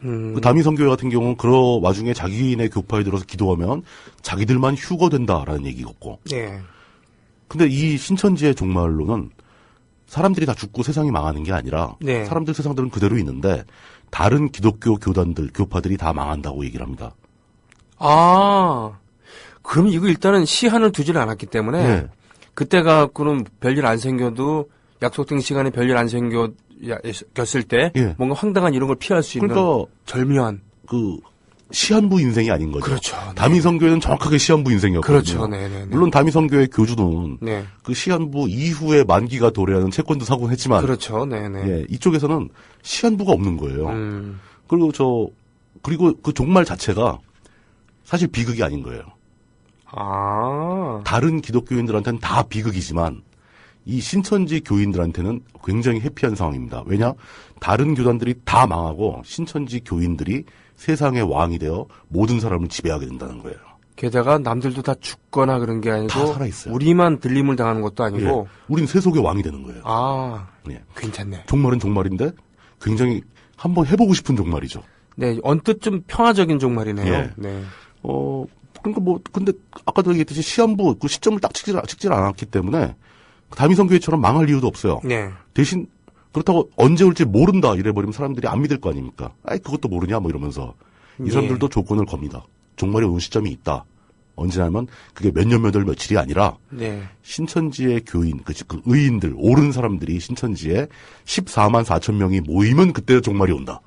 그 다미성교회 같은 경우는 그 와중에 자기네 교파에 들어서 기도하면 자기들만 휴거된다라는 얘기였고. 네. 근데 이 신천지의 종말론은 사람들이 다 죽고 세상이 망하는 게 아니라 네. 사람들 세상들은 그대로 있는데 다른 기독교 교파들이 다 망한다고 얘기를 합니다. 아, 그럼 이거 일단은 시한을 두지를 않았기 때문에 네. 그때 갖고는 별일 안 생겨도 약속된 시간에 별일 안 생겼을 때 예. 뭔가 황당한 이런 걸 피할 수 있는 그러니까 절묘한. 시한부 인생이 아닌 거죠. 그렇죠. 네. 다미성교회는 정확하게 시한부 인생이었거든요. 그렇죠. 네네네. 물론 다미성교회 교주는 네. 그 시한부 이후에 만기가 도래하는 채권도 사곤 했지만 그렇죠. 네네. 예, 이쪽에서는 시한부가 없는 거예요. 그리고 그 종말 자체가 사실 비극이 아닌 거예요. 아. 다른 기독교인들한테는 다 비극이지만 이 신천지 교인들한테는 굉장히 해피한 상황입니다. 왜냐? 다른 교단들이 다 망하고 신천지 교인들이 세상의 왕이 되어 모든 사람을 지배하게 된다는 거예요. 게다가 남들도 다 죽거나 그런 게 아니고 다 살아있어요. 우리만 들림을 당하는 것도 아니고 우린 세속의 왕이 되는 거예요. 아 예. 괜찮네. 종말은 종말인데 굉장히 한번 해보고 싶은 종말이죠. 네 언뜻 좀 평화적인 종말이네요. 예. 네. 그러니까 근데 아까도 얘기했듯이 시한부 그 시점을 딱 찍질 않았기 때문에 다미성교회처럼 망할 이유도 없어요. 네. 대신 그렇다고 언제 올지 모른다 이래버리면 사람들이 안 믿을 거 아닙니까? 아이 그것도 모르냐 뭐 이러면서 이 사람들도 조건을 겁니다. 종말이 오는 시점이 있다. 언제냐면 그게 몇 년 몇 월 며칠이 아니라 네. 신천지의 교인, 그 의인들, 옳은 사람들이 신천지에 14만 4천 명이 모이면 그때 종말이 온다.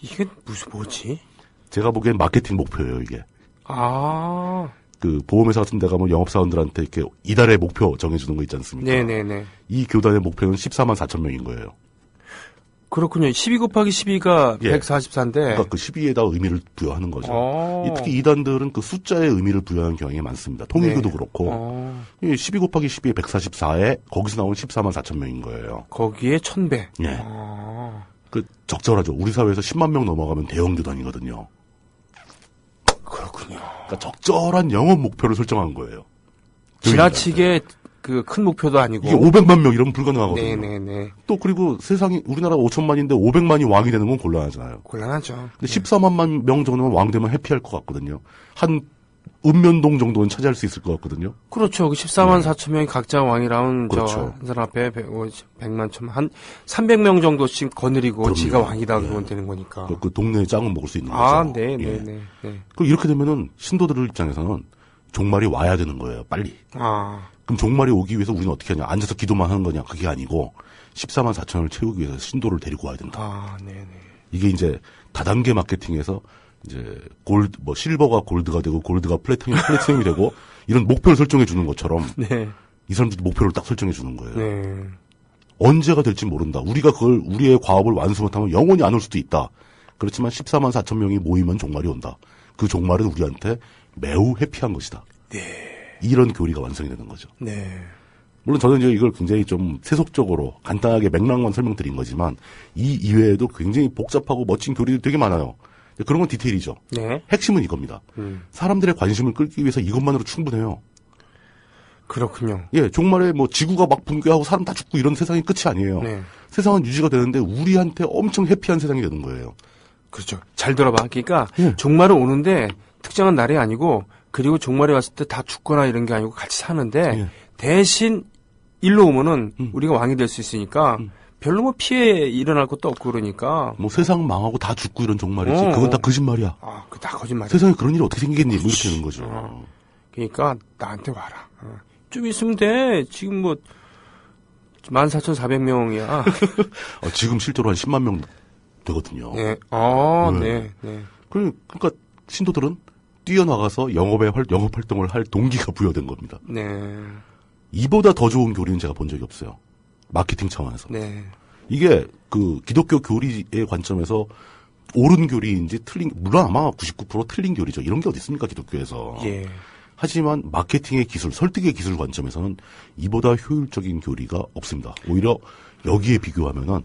이게 뭐지? 제가 보기엔 마케팅 목표예요, 이게. 아. 그 보험회사 같은 데 가면 영업사원들한테 이렇게 이달의 목표 정해주는 거 있지 않습니까? 네네네. 이 교단의 목표는 14만 4천 명인 거예요. 그렇군요. 12 곱하기 12가 예. 144인데. 그러니까 그 12에다 의미를 부여하는 거죠. 특히 이단들은 그 숫자의 의미를 부여하는 경향이 많습니다. 통일교도 네. 그렇고. 12 곱하기 12에 144에 거기서 나온 14만 4천 명인 거예요. 거기에 1000배. 예. 그 적절하죠. 우리 사회에서 10만 명 넘어가면 대형 교단이거든요. 그렇군요. 그러니까 적절한 영업 목표를 설정한 거예요. 지나치게 그 큰 목표도 아니고. 이게 500만 명 이러면 불가능하거든요. 네네네. 또 그리고 세상이 우리나라가 5천만인데 500만이 왕이 되는 건 곤란하잖아요. 곤란하죠. 근데 14만 명 정도면 왕 되면 해피할 것 같거든요. 한 읍면동 정도는 차지할 수 있을 것 같거든요. 그렇죠. 14만 4천 명이 각자 왕이라면 그렇죠. 한 사람 앞에 100만 천 한 300명 정도씩 거느리고 그럼요. 지가 왕이다 예. 그러면 되는 거니까. 그 동네에 짱은 먹을 수 있는 거죠. 아, 네, 예. 네, 네, 네. 그럼 이렇게 되면은 신도들 입장에서는 종말이 와야 되는 거예요. 빨리. 아, 그럼 종말이 오기 위해서 우리는 어떻게 하냐? 앉아서 기도만 하는 거냐? 그게 아니고 14만 4천을 채우기 위해서 신도를 데리고 와야 된다. 아, 네, 네. 이게 이제 다단계 마케팅에서 이제 실버가 골드가 되고 골드가 플래티넘이 되고 이런 목표를 설정해 주는 것처럼 네, 이 사람들이 목표를 딱 설정해 주는 거예요. 네. 언제가 될지 모른다. 우리가 그걸 우리의 과업을 완수 못하면 영원히 안 올 수도 있다. 그렇지만 14만 4천 명이 모이면 종말이 온다. 그 종말은 우리한테 매우 해피한 것이다. 네. 이런 교리가 완성이 되는 거죠. 네. 물론 저는 이제 이걸 굉장히 좀 세속적으로 간단하게 맥락만 설명드린 거지만 이 이외에도 굉장히 복잡하고 멋진 교리들이 되게 많아요. 그런 건 디테일이죠. 네. 핵심은 이겁니다. 사람들의 관심을 끌기 위해서 이것만으로 충분해요. 그렇군요. 예, 종말에 뭐 지구가 막 붕괴하고 사람 다 죽고 이런 세상이 끝이 아니에요. 네. 세상은 유지가 되는데 우리한테 엄청 해피한 세상이 되는 거예요. 그렇죠. 잘 들어봐. 그러니까 예. 종말은 오는데 특정한 날이 아니고 그리고 종말이 왔을 때 다 죽거나 이런 게 아니고 같이 사는데 예. 대신 일로 오면은 우리가 왕이 될 수 있으니까 별로 뭐 피해 일어날 것도 없고 그러니까 뭐 세상 망하고 다 죽고 이런 종말이지. 그건 다 거짓말이야. 아, 그 다 거짓말이야. 세상에 그런 일이 어떻게 생기겠니? 뭐 이렇게 되는 거죠. 그러니까 나한테 와라. 좀 있으면 돼. 지금 뭐 14,400명이야. 지금 실제로 한 10만 명 되거든요. 네. 네. 네. 그러니까 신도들은 뛰어나가서 영업 활동을 할 동기가 부여된 겁니다. 네. 이보다 더 좋은 교리는 제가 본 적이 없어요. 마케팅 차원에서. 네. 이게 그 기독교 교리의 관점에서 옳은 교리인지 물론 아마 99% 틀린 교리죠. 이런 게 어디 있습니까, 기독교에서. 예. 하지만 마케팅의 기술, 설득의 기술 관점에서는 이보다 효율적인 교리가 없습니다. 오히려 여기에 비교하면은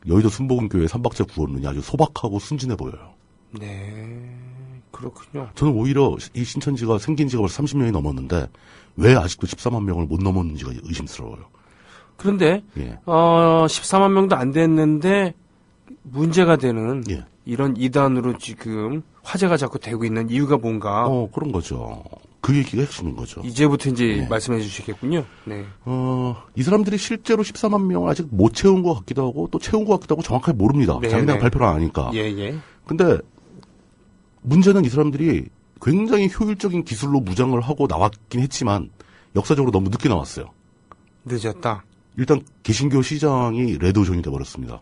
여의도 순복음교회 삼박자 구원론이 아주 소박하고 순진해 보여요. 네. 그렇군요. 저는 오히려 이 신천지가 생긴 지가 벌써 30년이 넘었는데 왜 아직도 14만 명을 못 넘었는지가 의심스러워요. 그런데 예. 14만 명도 안 됐는데 문제가 되는 예. 이런 이단으로 지금 화제가 자꾸 되고 있는 이유가 뭔가 그런 거죠. 그 얘기가 핵심인 거죠. 이제부터 이제 네. 말씀해 주시겠군요. 네. 이 사람들이 실제로 14만 명을 아직 못 채운 것 같기도 하고 또 채운 것 같기도 하고 정확하게 모릅니다. 네, 자기네가 네. 발표를 안 하니까. 예, 예. 근데 문제는 이 사람들이 굉장히 효율적인 기술로 무장을 하고 나왔긴 했지만 역사적으로 너무 늦게 나왔어요. 늦었다. 일단 개신교 시장이 레드오션이 돼버렸습니다.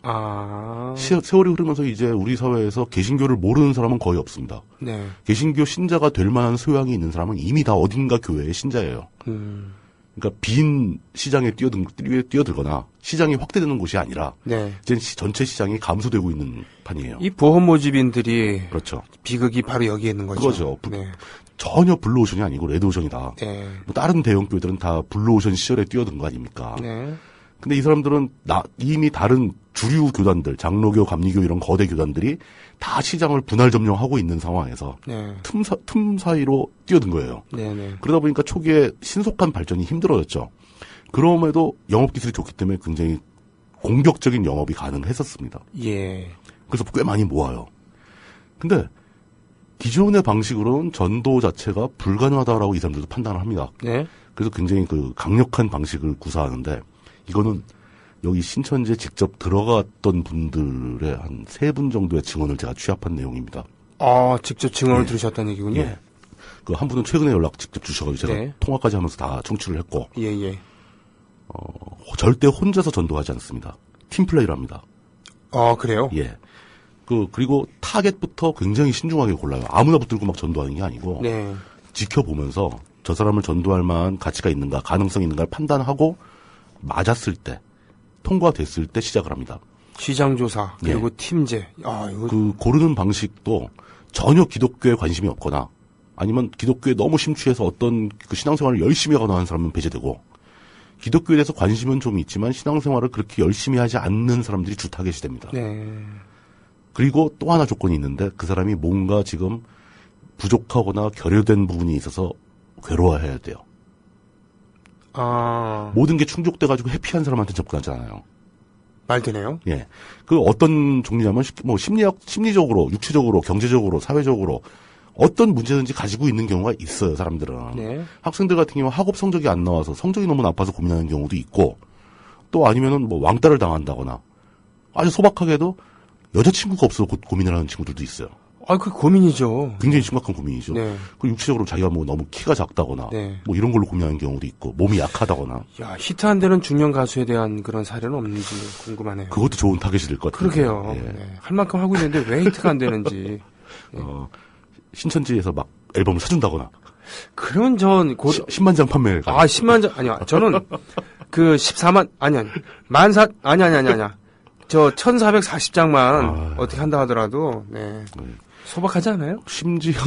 아. 세월이 흐르면서 이제 우리 사회에서 개신교를 모르는 사람은 거의 없습니다. 네. 개신교 신자가 될 만한 소양이 있는 사람은 이미 다 어딘가 교회의 신자예요. 그러니까 빈 시장에 뛰어들거나 시장이 확대되는 곳이 아니라 네. 이제 전체 시장이 감소되고 있는 판이에요. 이 보험 모집인들이 그렇죠. 비극이 바로 여기에 있는 거죠. 그거죠. 네. 전혀 블루오션이 아니고 레드오션이다. 네. 뭐 다른 대형 교회들은 다 블루오션 시절에 뛰어든 거 아닙니까? 네. 근데 이 사람들은 이미 다른 주류 교단들, 장로교, 감리교 이런 거대 교단들이 다 시장을 분할 점령하고 있는 상황에서 네. 틈 사이로 뛰어든 거예요. 네네. 그러다 보니까 초기에 신속한 발전이 힘들어졌죠. 그럼에도 영업 기술이 좋기 때문에 굉장히 공격적인 영업이 가능했었습니다. 예. 그래서 꽤 많이 모아요. 근데 기존의 방식으로는 전도 자체가 불가능하다라고 이 사람들도 판단을 합니다. 네. 그래서 굉장히 그 강력한 방식을 구사하는데 이거는 여기 신천지에 직접 들어갔던 분들의 한 3분 정도의 증언을 제가 취합한 내용입니다. 아, 직접 증언을 예. 들으셨다는 얘기군요. 예. 그 한 분은 최근에 연락 직접 주셔가지고 제가 네. 통화까지 하면서 다 청취를 했고 예, 예. 절대 혼자서 전도하지 않습니다. 팀플레이를 합니다. 아, 그래요? 예. 그리고 타겟부터 굉장히 신중하게 골라요. 아무나 붙들고 막 전도하는 게 아니고 네. 지켜보면서 저 사람을 전도할 만한 가치가 있는가, 가능성이 있는가를 판단하고 맞았을 때, 통과됐을 때 시작을 합니다. 시장조사, 그리고 예. 팀제. 아, 이거. 그 고르는 방식도 전혀 기독교에 관심이 없거나 아니면 기독교에 너무 심취해서 어떤 그 신앙생활을 열심히 하거나 하는 사람은 배제되고 기독교에 대해서 관심은 좀 있지만 신앙생활을 그렇게 열심히 하지 않는 사람들이 주 타겟이 됩니다. 네. 그리고 또 하나 조건이 있는데 그 사람이 뭔가 지금 부족하거나 결여된 부분이 있어서 괴로워해야 돼요. 아, 모든 게 충족돼가지고 해피한 사람한테 접근하잖아요. 말 되네요. 예. 그 어떤 종류냐면 뭐 심리적으로, 육체적으로, 경제적으로, 사회적으로 어떤 문제든지 가지고 있는 경우가 있어요, 사람들은. 네. 학생들 같은 경우 학업 성적이 안 나와서 성적이 너무 나빠서 고민하는 경우도 있고 또 아니면은 뭐 왕따를 당한다거나 아주 소박하게도 여자친구가 없어서 고민을 하는 친구들도 있어요. 아, 그 고민이죠. 굉장히 심각한 고민이죠. 네. 그 육체적으로 자기가 뭐 너무 키가 작다거나 네. 뭐 이런 걸로 고민하는 경우도 있고 몸이 약하다거나 야, 히트한 데는 중년 가수에 대한 그런 사례는 없는지 궁금하네요. 그것도 좋은 타겟이 될 것 같아요. 그러게요. 예. 네. 할 만큼 하고 있는데 왜 히트가 안 되는지. 신천지에서 막 앨범을 사준다거나 그러면 전 10만 장 판매를 가는. 10만 장, 아니야. 저는 그 14만, 아니. 아니야. 저 1440장만 어떻게 한다 하더라도, 네. 소박하지 않아요? 심지어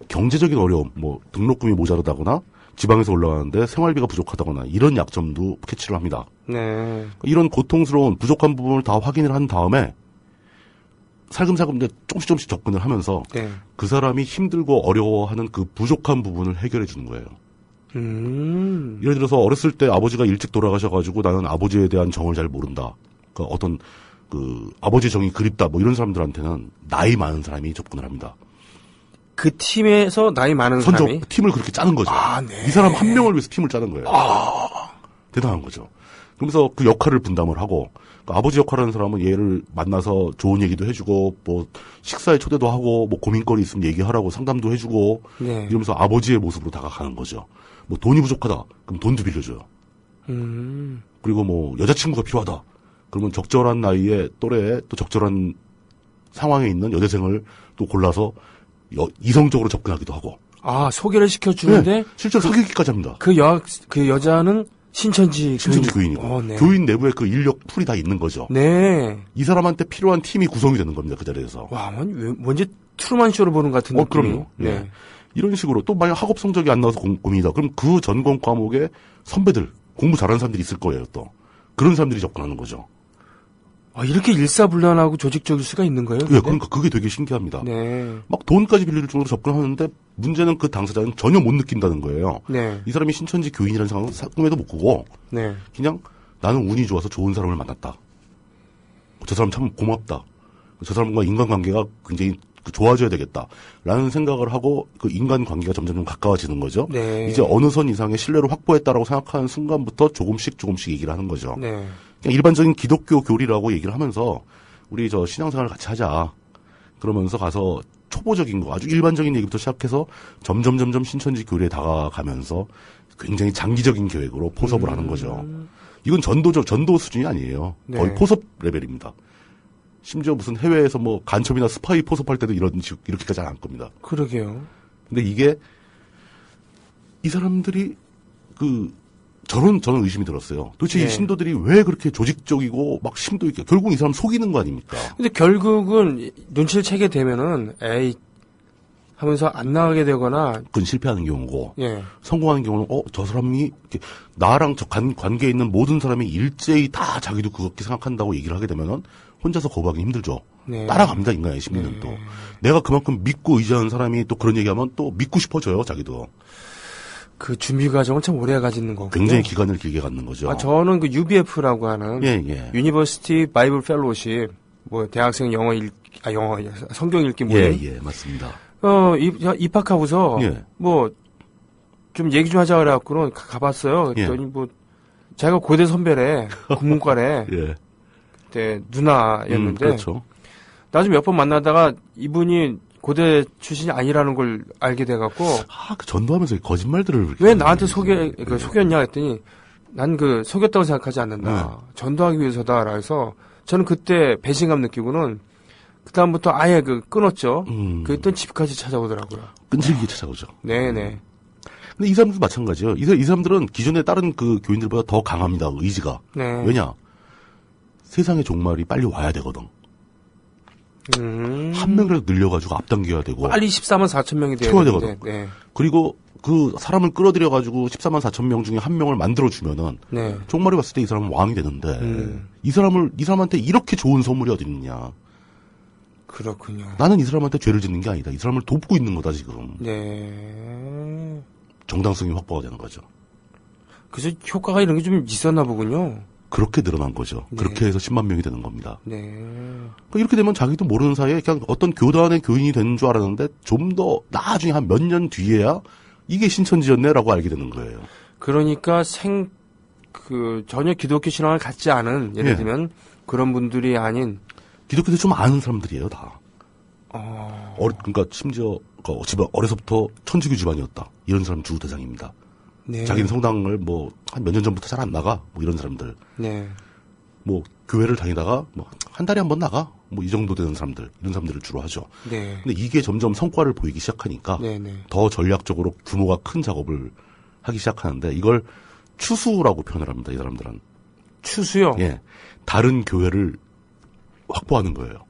경제적인 어려움, 뭐 등록금이 모자르다거나 지방에서 올라가는데 생활비가 부족하다거나 이런 약점도 캐치를 합니다. 네. 이런 고통스러운 부족한 부분을 다 확인을 한 다음에 살금살금 이제 조금씩 접근을 하면서 네. 그 사람이 힘들고 어려워하는 그 부족한 부분을 해결해 주는 거예요. 예를 들어서 어렸을 때 아버지가 일찍 돌아가셔가지고 나는 아버지에 대한 정을 잘 모른다. 그러니까 어떤 그 아버지 정이 그립다. 뭐 이런 사람들한테는 나이 많은 사람이 접근을 합니다. 그 팀에서 나이 많은 사람이? 팀을 그렇게 짜는 거죠. 네. 이 사람 한 명을 위해서 팀을 짜는 거예요. 대단한 거죠. 그러면서 그 역할을 분담을 하고 그러니까 아버지 역할하는 사람은 얘를 만나서 좋은 얘기도 해주고 뭐 식사에 초대도 하고 뭐 고민거리 있으면 얘기하라고 상담도 해주고 네. 이러면서 아버지의 모습으로 다가가는 거죠. 뭐 돈이 부족하다. 그럼 돈도 빌려줘요. 그리고 뭐 여자친구가 필요하다. 그러면 적절한 나이에 또래에 또 적절한 상황에 있는 여대생을 또 골라서 이성적으로 접근하기도 하고. 아, 소개를 시켜주는데? 네, 실제로 사귀기까지 합니다. 그 여자는 신천지 교인이고. 네. 교인 내부에 그 인력 풀이 다 있는 거죠. 네. 이 사람한테 필요한 팀이 구성이 되는 겁니다. 그 자리에서. 와, 뭔지 트루만 쇼를 보는 같은 느낌이. 그럼요. 네. 예. 이런 식으로 또 만약 학업 성적이 안 나와서 고민이다. 그럼 그 전공 과목에 선배들, 공부 잘하는 사람들이 있을 거예요. 또 그런 사람들이 접근하는 거죠. 아, 이렇게 일사불란하고 조직적일 수가 있는 거예요? 예, 그러니까 그게 되게 신기합니다. 네. 막 돈까지 빌릴 정도로 접근하는데 문제는 그 당사자는 전혀 못 느낀다는 거예요. 네. 이 사람이 신천지 교인이라는 생각은 꿈에도 못 꾸고 네. 그냥 나는 운이 좋아서 좋은 사람을 만났다. 저 사람 참 고맙다. 저 사람과 인간관계가 굉장히 좋아져야 되겠다라는 생각을 하고 그 인간관계가 점점 가까워지는 거죠. 네. 이제 어느 선 이상의 신뢰를 확보했다라고 생각하는 순간부터 조금씩 얘기를 하는 거죠. 네. 그냥 일반적인 기독교 교리라고 얘기를 하면서 우리 저 신앙생활을 같이 하자. 그러면서 가서 초보적인 거 아주 일반적인 얘기부터 시작해서 점점 신천지 교리에 다가가면서 굉장히 장기적인 계획으로 포섭을 하는 거죠. 이건 전도 수준이 아니에요. 네. 거의 포섭 레벨입니다. 심지어 무슨 해외에서 뭐 간첩이나 스파이 포섭할 때도 이렇게까지 안 할 겁니다. 그러게요. 근데 이게 이 사람들이 저는 의심이 들었어요. 도대체 네. 이 신도들이 왜 그렇게 조직적이고 막 심도 있게 결국 이 사람 속이는 거 아닙니까? 근데 결국은 눈치를 채게 되면은 에이 하면서 안 나가게 되거나 그건 실패하는 경우고 예. 성공하는 경우는 저 사람이 이렇게 나랑 저 관계에 있는 모든 사람이 일제히 다 자기도 그렇게 생각한다고 얘기를 하게 되면은 혼자서 거부하기 힘들죠. 네. 따라갑니다, 인간의 심리는 또. 내가 그만큼 믿고 의지하는 사람이 또 그런 얘기하면 또 믿고 싶어져요, 자기도. 그 준비 과정을 참 오래 가지는 거고. 굉장히 기간을 길게 갖는 거죠. 저는 그 UBF라고 하는 예. 유니버시티 바이블 펠로우십 뭐 대학생 영어 성경 읽기 모임. 예, 맞습니다. 입학하고서 예. 뭐 좀 얘기 좀 하자 그래갖고는 가봤어요. 그랬더니 예. 뭐 자기가 고대 선배래 국문과래. 예. 그때 누나였는데 그렇죠. 나중에 몇 번 만나다가 이분이 고대 출신이 아니라는 걸 알게 돼갖고 그 전도하면서 거짓말들을 왜 나한테 속였냐 했더니 난 속였다고 생각하지 않는다. 전도하기 위해서다. 그래서 저는 그때 배신감 느끼고는 그다음부터 아예 끊었죠. 그랬더니 집까지 찾아오더라고요. 끈질기게 찾아오죠. 네네. 근데 이 사람들도 마찬가지예요. 이 사람들은 기존의 다른 그 교인들보다 더 강합니다. 의지가. 네. 왜냐? 세상의 종말이 빨리 와야 되거든. 한 명이라도 늘려가지고 앞당겨야 되고. 빨리 14만 4천 명이 돼야 채워야 되는데. 되거든. 네. 그리고 그 사람을 끌어들여가지고 14만 4천 명 중에 한 명을 만들어주면은. 네. 종말이 왔을 때 이 사람은 왕이 되는데. 이 사람한테 이렇게 좋은 선물이 어디 있느냐. 그렇군요. 나는 이 사람한테 죄를 짓는 게 아니다. 이 사람을 돕고 있는 거다, 지금. 네. 정당성이 확보가 되는 거죠. 그래서 효과가 이런 게 좀 있었나 보군요. 그렇게 늘어난 거죠. 네. 그렇게 해서 10만 명이 되는 겁니다. 네. 그러니까 이렇게 되면 자기도 모르는 사이에 그냥 어떤 교단의 교인이 되는 줄 알았는데 좀 더 나중에 한 몇 년 뒤에야 이게 신천지였네라고 알게 되는 거예요. 그러니까 전혀 기독교 신앙을 갖지 않은, 예를 예. 들면 그런 분들이 아닌, 기독교도 좀 아는 사람들이에요, 다. 그러니까 심지어 집안 어려서부터 천주교 집안이었다. 이런 사람 주 대상입니다. 네. 자기는 성당을 한 몇 년 전부터 잘 안 나가. 뭐 이런 사람들. 네. 뭐 교회를 다니다가 뭐 한 달에 한 번 나가. 뭐 이 정도 되는 사람들. 이런 사람들을 주로 하죠. 네. 근데 이게 점점 성과를 보이기 시작하니까 네네. 더 전략적으로 규모가 큰 작업을 하기 시작하는데 이걸 추수라고 표현을 합니다. 이 사람들은. 추수요? 예. 다른 교회를 확보하는 거예요.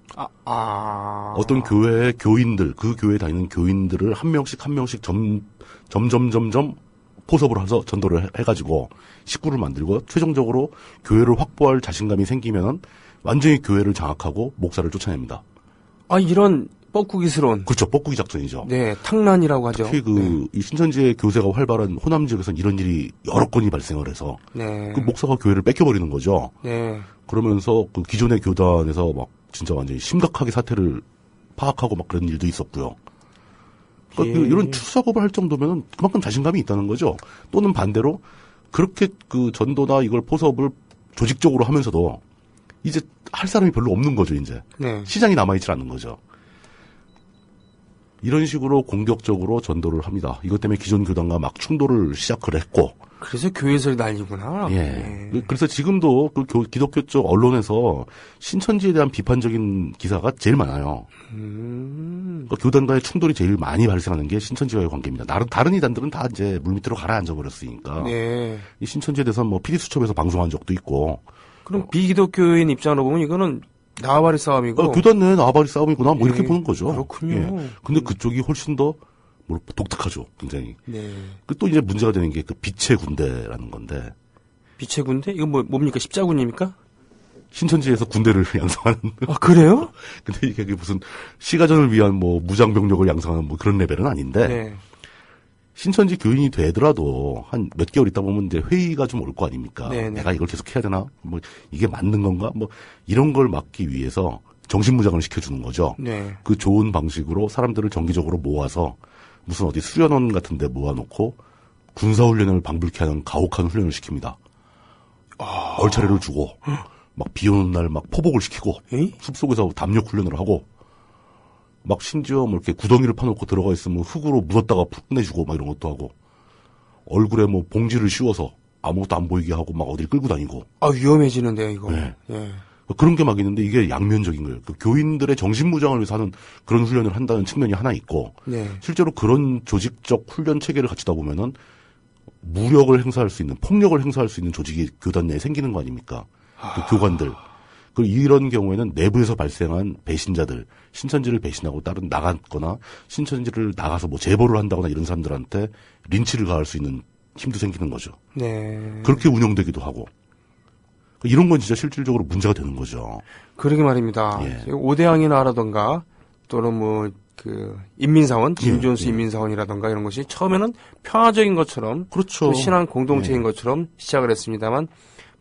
어떤 교회의 교인들, 그 교회에 다니는 교인들을 한 명씩 점점 포섭을 해서 전도를 해가지고 식구를 만들고 최종적으로 교회를 확보할 자신감이 생기면은 완전히 교회를 장악하고 목사를 쫓아냅니다. 이런 뻐꾸기스러운. 그렇죠. 뻐꾸기 작전이죠. 네, 탕란이라고 하죠. 특히 이 신천지의 교세가 활발한 호남 지역에서는 이런 일이 여러 건이 발생을 해서 네. 그 목사가 교회를 뺏겨버리는 거죠. 네. 그러면서 그 기존의 교단에서 막 진짜 완전히 심각하게 사태를 파악하고 막 그런 일도 있었고요. 그러니까 이런 추수 작업을 할 정도면은 그만큼 자신감이 있다는 거죠. 또는 반대로 그렇게 그 전도나 이걸 포섭을 조직적으로 하면서도 이제 할 사람이 별로 없는 거죠, 이제. 네. 시장이 남아있질 않는 거죠. 이런 식으로 공격적으로 전도를 합니다. 이것 때문에 기존 교단과 막 충돌을 시작을 했고. 그래서 교회에서 난리구나. 예. 그래서 지금도 그 기독교 쪽 언론에서 신천지에 대한 비판적인 기사가 제일 많아요. 그러니까 교단 간의 충돌이 제일 많이 발생하는 게 신천지와의 관계입니다. 다른 이단들은 다 이제 물밑으로 가라앉아 버렸으니까. 네. 이 신천지에 대해서 뭐 PD수첩에서 방송한 적도 있고. 그럼 비기독교인 입장으로 보면 이거는 나와바리 싸움이고. 교단 내 나와바리 싸움이구나. 뭐 이렇게 예. 보는 거죠. 그렇군요. 예. 근데 그쪽이 훨씬 더 독특하죠. 굉장히. 네. 또 이제 문제가 되는 게 그 빛의 군대라는 건데. 빛의 군대? 이건 뭡니까? 십자군입니까? 신천지에서 군대를 양성하는. 그래요? 근데 이게 무슨 시가전을 위한 뭐 무장병력을 양성하는 뭐 그런 레벨은 아닌데. 네. 신천지 교인이 되더라도 한 몇 개월 있다 보면 이제 회의가 좀 올 거 아닙니까? 네네. 내가 이걸 계속 해야 되나? 뭐 이게 맞는 건가? 뭐 이런 걸 막기 위해서 정신무장을 시켜주는 거죠. 네. 그 좋은 방식으로 사람들을 정기적으로 모아서 무슨 어디 수련원 같은 데 모아놓고 군사훈련을 방불케 하는 가혹한 훈련을 시킵니다. 얼차례를 주고 막 비 오는 날 막 포복을 시키고 숲속에서 담력 훈련을 하고 막 심지어 뭐 이렇게 구덩이를 파놓고 들어가 있으면 흙으로 묻었다가 푹 내주고 막 이런 것도 하고 얼굴에 뭐 봉지를 씌워서 아무것도 안 보이게 하고 막 어디를 끌고 다니고. 위험해지는데요, 이거. 네. 예. 그런 게 막 있는데 이게 양면적인 거예요. 그 교인들의 정신무장을 위해서 하는 그런 훈련을 한다는 측면이 하나 있고 네. 실제로 그런 조직적 훈련 체계를 갖추다 보면은 무력을 행사할 수 있는 폭력을 행사할 수 있는 조직이 교단 내에 생기는 거 아닙니까? 그 교관들. 그리고 이런 경우에는 내부에서 발생한 배신자들, 신천지를 배신하고 다른 나갔거나 신천지를 나가서 뭐 제보를 한다거나 이런 사람들한테 린치를 가할 수 있는 힘도 생기는 거죠. 네. 그렇게 운영되기도 하고. 이런 건 진짜 실질적으로 문제가 되는 거죠. 그러게 말입니다. 예. 오대양이 나라던가 또는 뭐 그 인민사원, 김준수 예. 인민사원이라던가 이런 것이 처음에는 평화적인 것처럼 그렇죠. 또 신앙 공동체인 예. 것처럼 시작을 했습니다만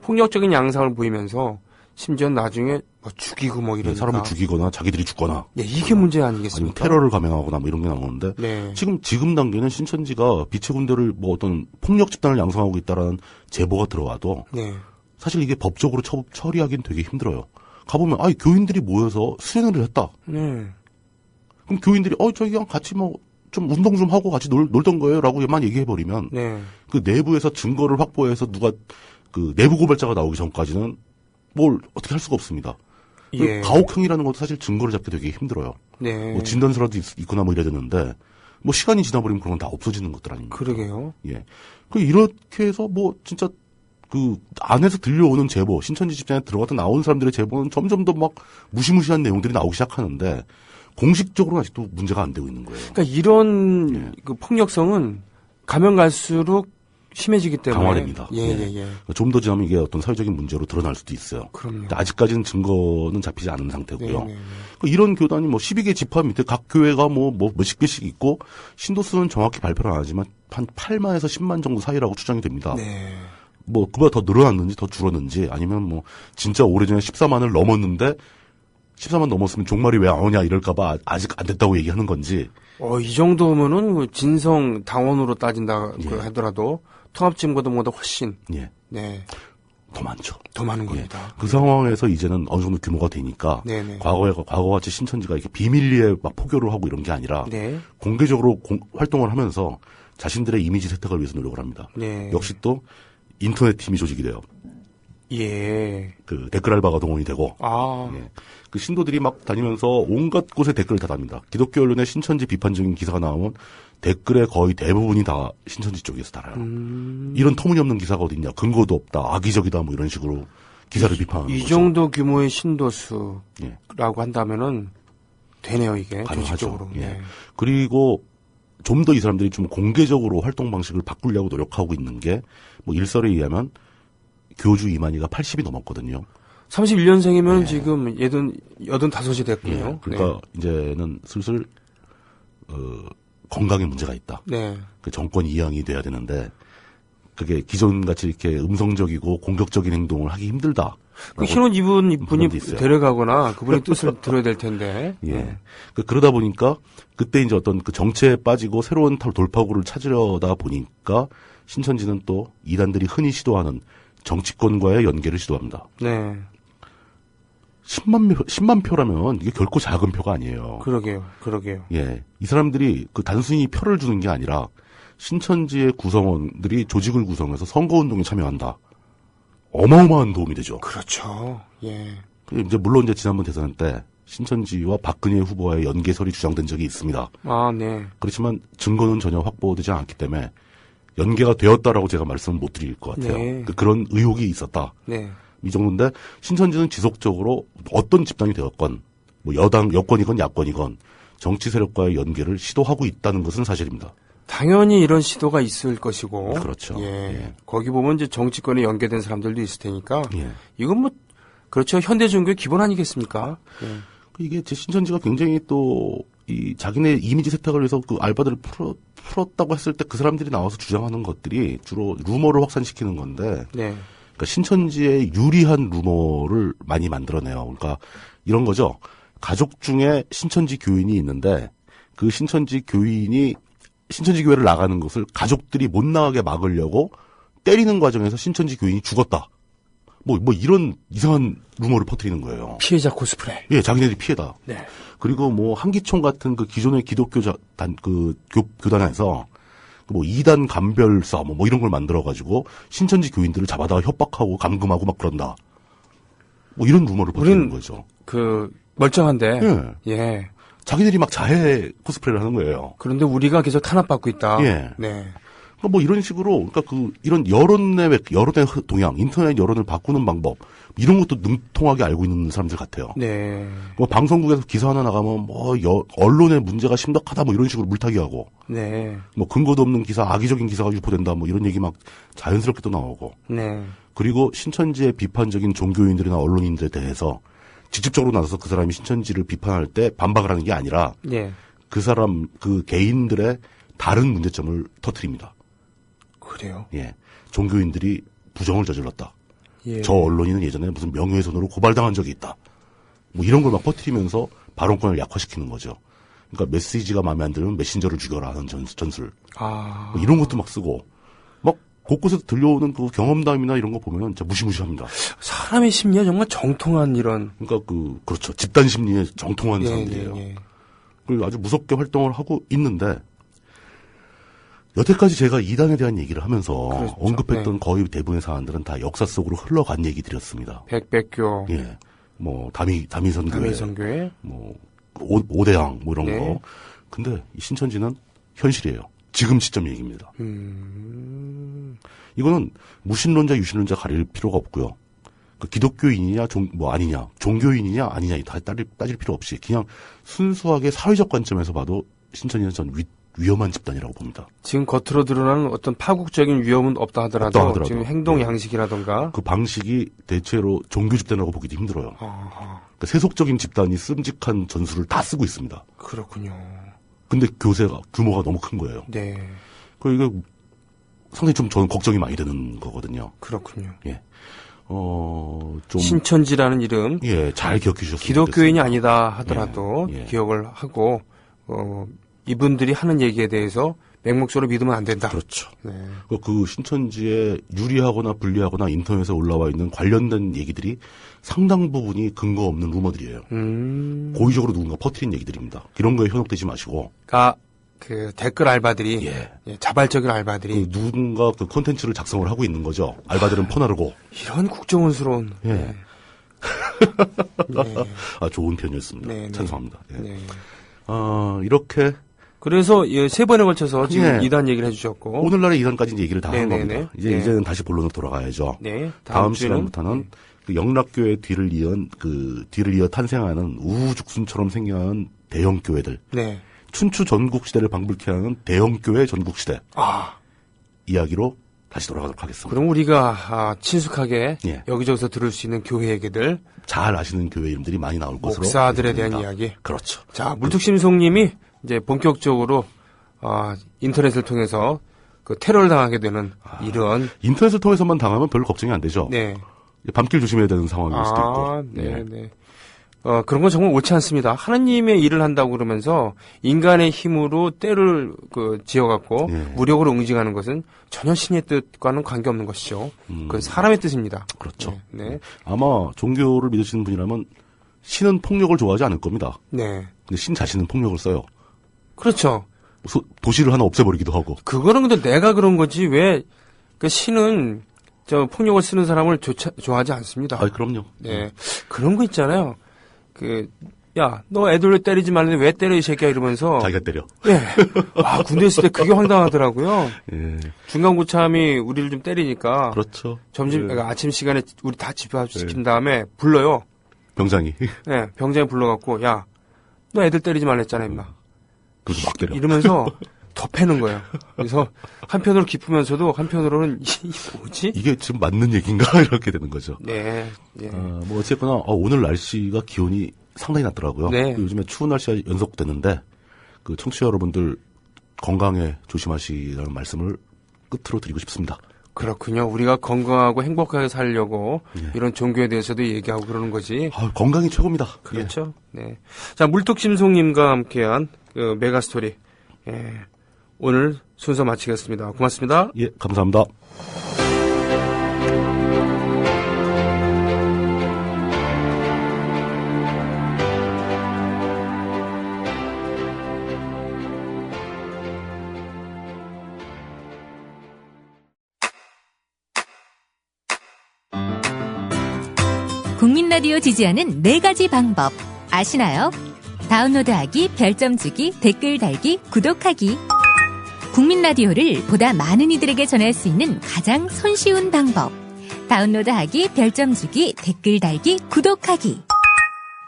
폭력적인 양상을 보이면서 심지어 나중에 뭐 죽이고 뭐 이런 사람을 죽이거나 자기들이 죽거나 예, 이게 문제 아니면 아니겠습니까? 테러를 감행하거나 뭐 이런 게 나오는데 네. 지금 단계는 신천지가 빛의 군대를 뭐 어떤 폭력 집단을 양성하고 있다라는 제보가 들어와도 네. 사실 이게 법적으로 처리하기는 되게 힘들어요. 가보면 교인들이 모여서 수행을 했다. 네. 그럼 교인들이 저희랑 같이 뭐 좀 운동 좀 하고 같이 놀던 거예요라고만 얘기해버리면 네. 그 내부에서 증거를 확보해서 누가 그 내부 고발자가 나오기 전까지는 뭘 어떻게 할 수가 없습니다. 예. 가혹행위라는 것도 사실 증거를 잡기 되게 힘들어요. 네. 뭐 진단서라도 있거나 뭐 이래야 되는데 뭐 시간이 지나버리면 그런 건 다 없어지는 것들 아닙니까? 그러게요. 예. 그 이렇게 해서 뭐 진짜 그 안에서 들려오는 제보, 신천지 집단에 들어가서 나온 사람들의 제보는 점점 더 막 무시무시한 내용들이 나오기 시작하는데 공식적으로는 아직도 문제가 안 되고 있는 거예요. 그러니까 이런 예. 그 폭력성은 가면 갈수록 심해지기 때문에 강화됩니다. 예. 좀 더 지나면 이게 어떤 사회적인 문제로 드러날 수도 있어요. 그럼요. 근데 아직까지는 증거는 잡히지 않은 상태고요. 네. 그 이런 교단이 뭐 12개 지파 밑에 각 교회가 뭐 몇십 개씩 있고 신도수는 정확히 발표를 안 하지만 한 8만에서 10만 정도 사이라고 추정이 됩니다. 네. 뭐 그보다 더 늘어났는지 더 줄었는지 아니면 뭐 진짜 오래전에 14만을 넘었는데 14만 넘었으면 종말이 왜 안 오냐 이럴까봐 아직 안 됐다고 얘기하는 건지. 이 정도면은 그 진성 당원으로 따진다 예. 하더라도 통합진보보다 훨씬 예. 네. 더 많죠. 더 많은 예. 겁니다. 그 상황에서 이제는 어느 정도 규모가 되니까 네네. 과거같이 신천지가 이렇게 비밀리에 막 포교를 하고 이런 게 아니라 네. 공개적으로 활동을 하면서 자신들의 이미지 세탁을 위해서 노력을 합니다. 네. 역시 또 인터넷 팀이 조직이 돼요. 예. 그 댓글 알바가 동원이 되고 아. 예. 그 신도들이 막 다니면서 온갖 곳에 댓글을 다 답니다. 기독교 언론에 신천지 비판적인 기사가 나오면 댓글의 거의 대부분이 다 신천지 쪽에서 달아요. 이런 터무니없는 기사가 어딨냐. 근거도 없다. 악의적이다. 뭐 이런 식으로 기사를 비판하는 이 거죠. 정도 규모의 신도수라고 예. 한다면은 되네요, 이게. 가능하죠. 조직적으로. 예. 네. 그리고 좀 더 이 사람들이 좀 공개적으로 활동 방식을 바꾸려고 노력하고 있는 게 뭐 일설에 의하면 교주 이만희가 80이 넘었거든요. 31년생이면 예. 지금 85이 됐군요. 예. 그러니까 이제는 슬슬 건강에 문제가 있다. 네. 그 정권 이양이 돼야 되는데 그게 기존같이 이렇게 음성적이고 공격적인 행동을 하기 힘들다. 그 신혼 분이 부분도 있어요. 데려가거나 그분의 뜻을 들어야 될 텐데. 예. 네. 그러다 보니까 그때 이제 어떤 그 정체에 빠지고 새로운 돌파구를 찾으려다 보니까 신천지는 또 이단들이 흔히 시도하는 정치권과의 연계를 시도합니다. 네. 10만 표라면 이게 결코 작은 표가 아니에요. 그러게요. 예. 이 사람들이 그 단순히 표를 주는 게 아니라 신천지의 구성원들이 조직을 구성해서 선거운동에 참여한다. 어마어마한 도움이 되죠. 그렇죠. 예. 이제 물론 이제 지난번 대선 때 신천지와 박근혜 후보와의 연계설이 주장된 적이 있습니다. 아, 네. 그렇지만 증거는 전혀 확보되지 않았기 때문에 연계가 되었다라고 제가 말씀을 못 드릴 것 같아요. 네. 그런 의혹이 있었다. 네. 이 정도인데 신천지는 지속적으로 어떤 집단이 되었건 뭐 여권이건 야권이건 정치 세력과의 연계를 시도하고 있다는 것은 사실입니다. 당연히 이런 시도가 있을 것이고. 그렇죠. 예. 예. 거기 보면 이제 정치권에 연계된 사람들도 있을 테니까. 예. 이건 뭐, 그렇죠. 현대 종교의 기본 아니겠습니까? 예. 이게 제 신천지가 굉장히 또 이 자기네 이미지 세탁을 위해서 그 알바들을 풀었다고 했을 때 그 사람들이 나와서 주장하는 것들이 주로 루머를 확산시키는 건데 네. 그러니까 신천지에 유리한 루머를 많이 만들어내요. 그러니까 이런 거죠. 가족 중에 신천지 교인이 있는데 그 신천지 교인이 신천지 교회를 나가는 것을 가족들이 못 나가게 막으려고 때리는 과정에서 신천지 교인이 죽었다. 뭐 이런 이상한 루머를 퍼뜨리는 거예요. 피해자 코스프레. 예, 자기네들이 피해다. 네. 그리고 뭐 한기총 같은 그 기존의 기독교 교단에서 뭐 2단 감별사 뭐 이런 걸 만들어 가지고 신천지 교인들을 잡아다가 협박하고 감금하고 막 그런다. 뭐 이런 루머를 퍼뜨리는 거죠. 그 멀쩡한데. 예. 예. 자기들이 막 자해 코스프레를 하는 거예요. 그런데 우리가 계속 탄압받고 있다. 예. 네. 뭐 이런 식으로 그러니까 이런 여론의 동향, 인터넷 여론을 바꾸는 방법 이런 것도 능통하게 알고 있는 사람들 같아요. 네. 뭐 방송국에서 기사 하나 나가면 뭐 언론의 문제가 심각하다 뭐 이런 식으로 물타기하고 네. 뭐 근거도 없는 기사, 악의적인 기사가 유포된다 뭐 이런 얘기 막 자연스럽게 또 나오고. 네. 그리고 신천지의 비판적인 종교인들이나 언론인들에 대해서 직접적으로 나서서 그 사람이 신천지를 비판할 때 반박을 하는 게 아니라 네. 그 사람 그 개인들의 다른 문제점을 터뜨립니다. 그래요? 예. 종교인들이 부정을 저질렀다. 예. 저 언론인은 예전에 무슨 명예훼손으로 고발당한 적이 있다. 뭐 이런 걸 막 퍼뜨리면서 발언권을 약화시키는 거죠. 그러니까 메시지가 마음에 안 들면 메신저를 죽여라 하는 전술. 아. 뭐 이런 것도 막 쓰고 막 곳곳에서 들려오는 그 경험담이나 이런 거 보면 진짜 무시무시합니다. 사람의 심리가 정말 정통한 이런. 그러니까 그렇죠. 집단 심리에 정통한 예, 사람들이에요. 예. 그리고 아주 무섭게 활동을 하고 있는데 여태까지 제가 이단에 대한 얘기를 하면서 그렇죠. 언급했던 네. 거의 대부분의 사안들은 다 역사 속으로 흘러간 얘기들이었습니다. 백백교, 예. 뭐 다미선교회, 다미선교회, 뭐 오대양 뭐 이런 네. 거. 근데 이 신천지는 현실이에요. 지금 시점 얘기입니다. 이거는 무신론자 유신론자 가릴 필요가 없고요. 그 기독교인이냐 아니냐, 종교인이냐 아니냐 다 따질 필요 없이 그냥 순수하게 사회적 관점에서 봐도 신천지는 전 위험한 집단이라고 봅니다. 지금 겉으로 드러나는 어떤 파국적인 위험은 없다 하더라도 지금 행동 양식이라던가 그 방식이 대체로 종교 집단이라고 보기도 힘들어요. 아하, 그러니까 세속적인 집단이 씀직한 전술을 다 쓰고 있습니다. 그렇군요. 근데 규모가 너무 큰 거예요. 네, 이게 상당히 좀 저는 걱정이 많이 되는 거거든요. 그렇군요. 예. 좀 신천지라는 이름, 예, 잘 기억해 주셨으면 기독교인이 좋겠습니다. 아니다 하더라도 예, 예. 기억을 하고 이분들이 하는 얘기에 대해서 맹목적으로 믿으면 안 된다. 그렇죠. 네. 그 신천지에 유리하거나 불리하거나 인터넷에 올라와 있는 관련된 얘기들이 상당 부분이 근거 없는 루머들이에요. 고의적으로 누군가 퍼뜨린 얘기들입니다. 이런 거에 현혹되지 마시고. 그러니까 그 댓글 알바들이 예. 자발적인 알바들이 누군가 그 콘텐츠를 작성을 하고 있는 거죠. 알바들은 퍼나르고. 이런 국정원스러운 예. 네. 네. 좋은 편이었습니다. 네, 네. 찬성합니다. 예. 네. 이렇게 그래서 세 번에 걸쳐서 지금 예. 2단 얘기를 해주셨고 오늘날의 이단까지 얘기를 다 한 네네네. 겁니다. 네. 이제는 다시 본론으로 돌아가야죠. 네. 다음 주에는 시간부터는 그 영락교회 뒤를 이어 탄생하는 우후죽순처럼 생겨난 대형 교회들, 네. 춘추 전국 시대를 방불케 하는 대형 교회 전국 시대 이야기로 다시 돌아가도록 하겠습니다. 그럼 우리가 친숙하게 예. 여기저기서 들을 수 있는 교회 얘기들, 잘 아시는 교회 이름들이 많이 나올 것으로 목사들에 대한 예상됩니다. 이야기. 그렇죠. 자, 물뚝심송님이 이제 본격적으로 인터넷을 통해서 그 테러를 당하게 되는 이런 인터넷을 통해서만 당하면 별로 걱정이 안 되죠. 네. 밤길 조심해야 되는 상황일 수도 있고. 네, 네. 그런 건 정말 옳지 않습니다. 하나님의 일을 한다고 그러면서 인간의 힘으로 때를 지어갖고 예. 무력으로 응징하는 것은 전혀 신의 뜻과는 관계없는 것이죠. 그건 사람의 뜻입니다. 그렇죠. 네. 네. 아마 종교를 믿으시는 분이라면 신은 폭력을 좋아하지 않을 겁니다. 네. 근데 신 자신은 폭력을 써요. 그렇죠. 도시를 하나 없애버리기도 하고. 그거는 근데 내가 그런 거지 왜 그 신은 저 폭력을 쓰는 사람을 좋아하지 않습니다. 그럼요. 네. 그런 거 있잖아요. 야, 너 애들 때리지 말는데 왜 때려, 이 새끼야, 이러면서. 자기가 때려. 예. 와, 군대 있을 때 그게 황당하더라고요. 예. 중간고참이 우리를 좀 때리니까. 그렇죠. 그러니까 아침 시간에 우리 다 집합시킨 다음에 불러요. 병장이. 예, 병장이 불러갖고, 야, 너 애들 때리지 말랬잖아, 임마. 그래서 막 때려. 이러면서 더 패는 거예요. 그래서 한편으로 기쁘면서도 한편으로는 뭐지? 이게 지금 맞는 얘기인가? 이렇게 되는 거죠. 네. 예. 뭐 어쨌거나 오늘 날씨가 기온이 상당히 낮더라고요. 네. 요즘에 추운 날씨가 연속되는데 그 청취자 여러분들 건강에 조심하시라는 말씀을 끝으로 드리고 싶습니다. 그렇군요. 우리가 건강하고 행복하게 살려고 이런 종교에 대해서도 얘기하고 그러는 거지. 건강이 최고입니다. 그렇죠. 네. 자, 물뚝심송님과 함께한 그 메가스토리. 예. 오늘 순서 마치겠습니다. 고맙습니다. 예, 감사합니다. 국민 라디오 지지하는 4가지 방법 아시나요? 다운로드하기, 별점 주기, 댓글 달기, 구독하기. 국민 라디오를 보다 많은 이들에게 전할 수 있는 가장 손쉬운 방법. 다운로드하기, 별점 주기, 댓글 달기, 구독하기.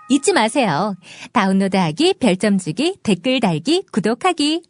잊지 마세요. 다운로드하기, 별점 주기, 댓글 달기, 구독하기.